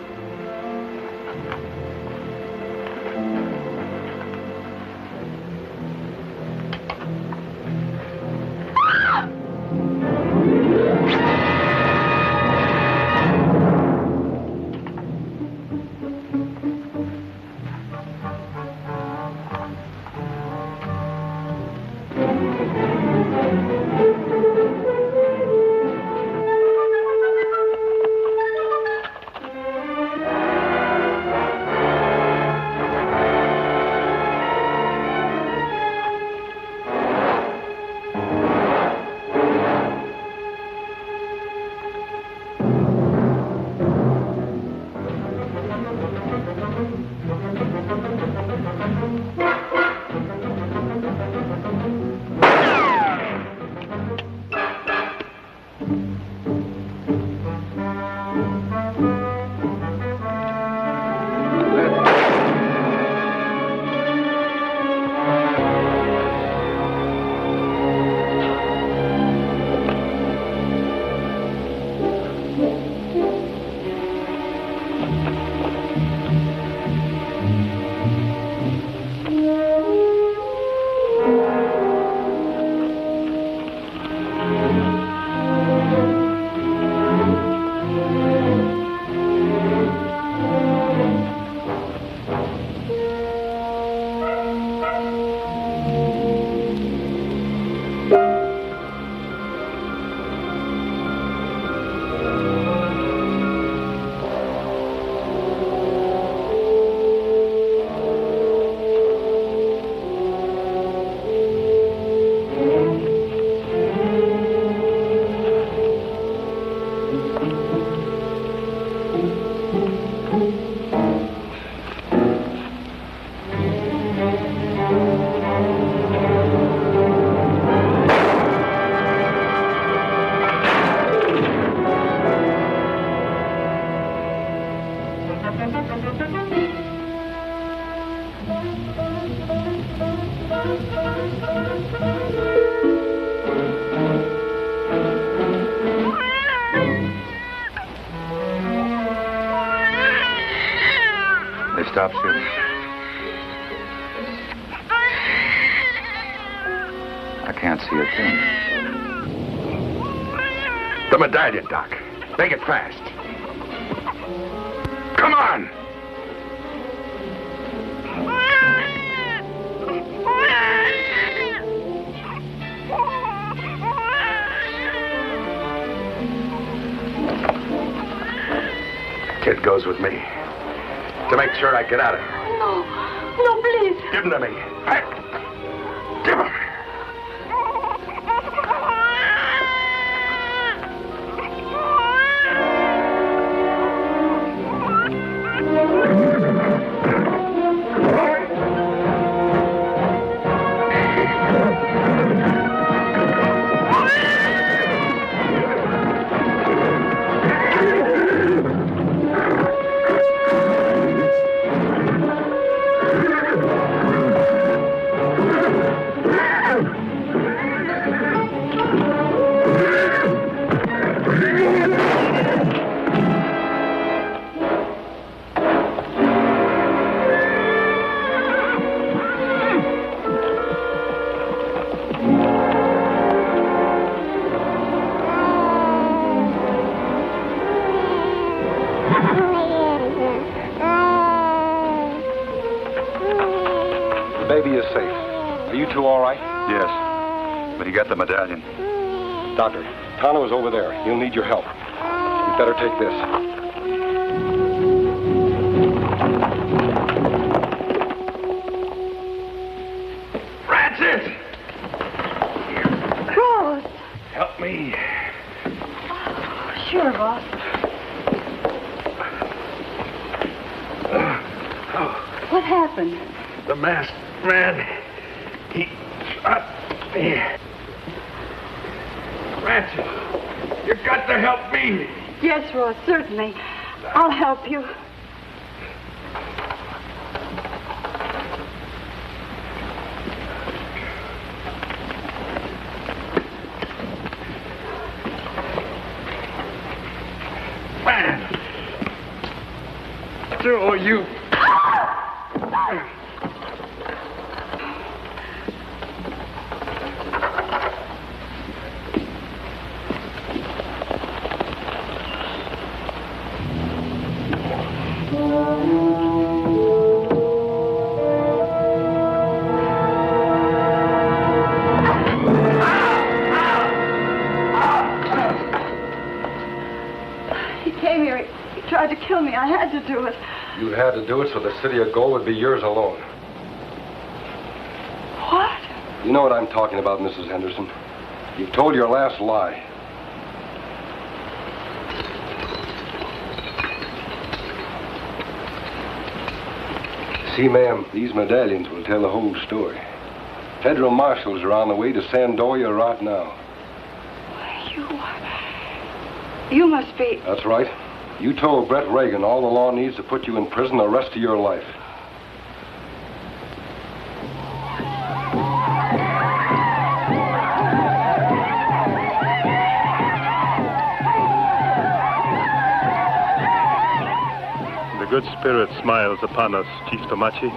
They stopped shooting. I can't see a thing. The medallion, Doc. Make it fast. Come on! Kid goes with me. To make sure I get out of here. No. No, please. Give him to me. Hey. Give him. Baby is safe. Are you two all right? Yes, but he got the medallion. Doctor, Tano is over there. He'll need your help. You better take this. Francis! Rose. Help me. Sure, boss. What happened? The masked man, he shot me. Francis, you've got to help me. Yes, Ross, certainly. I'll help you. Man! Oh, you... He came here. He tried to kill me. I had to do it. You had to do it so the city of gold would be yours alone. What? You know what I'm talking about, Mrs. Henderson. You've told your last lie. See, ma'am, these medallions will tell the whole story. Federal marshals are on the way to Sandoria right now. You must be... That's right. You told Brett Reagan all the law needs to put you in prison the rest of your life. The good spirit smiles upon us, Chief Tomachi.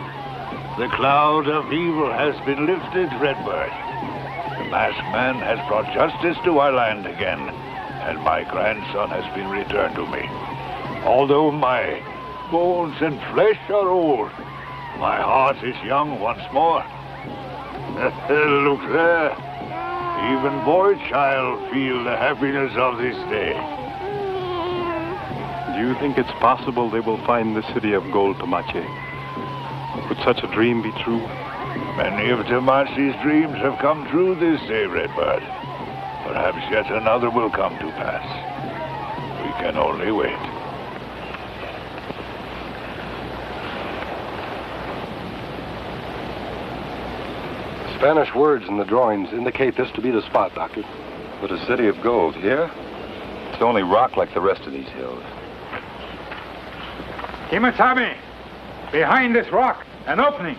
The cloud of evil has been lifted, Redbird. The masked man has brought justice to our land again, and my grandson has been returned to me. Although my bones and flesh are old, my heart is young once more. Look there. Even boy child feel the happiness of this day. Do you think it's possible they will find the city of gold, Tomachi? Could such a dream be true? Many of Tomachi's dreams have come true this day, Redbird. Perhaps yet another will come to pass. We can only wait. Spanish words in the drawings indicate this to be the spot, Doctor. But a city of gold, here? It's only rock like the rest of these hills. Kimasabi, behind this rock, an opening.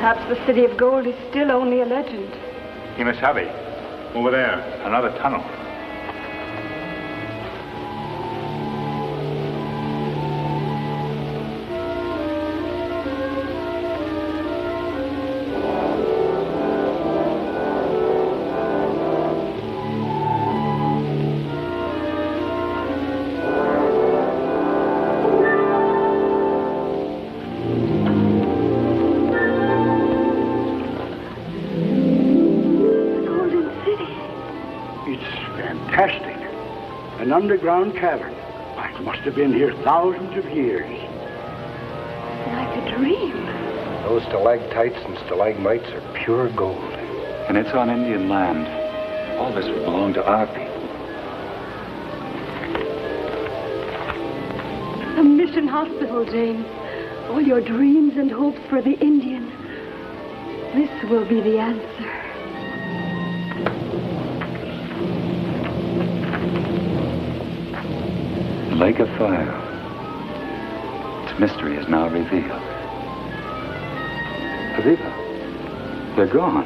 Perhaps the city of gold is still only a legend. Kimasabi, over there, another tunnel. Fantastic. An underground cavern. I must have been here thousands of years. Like a dream. Those stalactites and stalagmites are pure gold. And it's on Indian land. All this would belong to our people. A mission hospital, James. All your dreams and hopes for the Indian. This will be the answer. Lake of Fire. Its mystery is now revealed. Aviva, they're gone.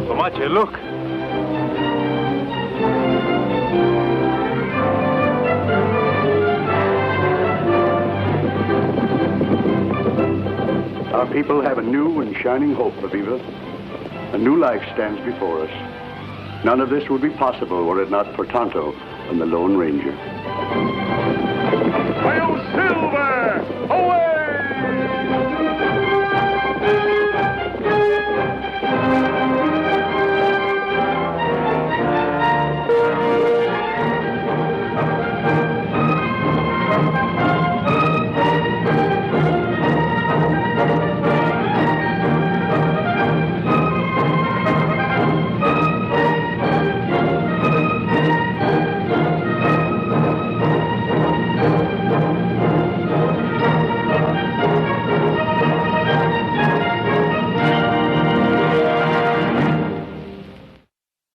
Comanche, look. Our people have a new and shining hope, Aviva. A new life stands before us. None of this would be possible were it not for Tonto and the Lone Ranger. Hail Silver! Away!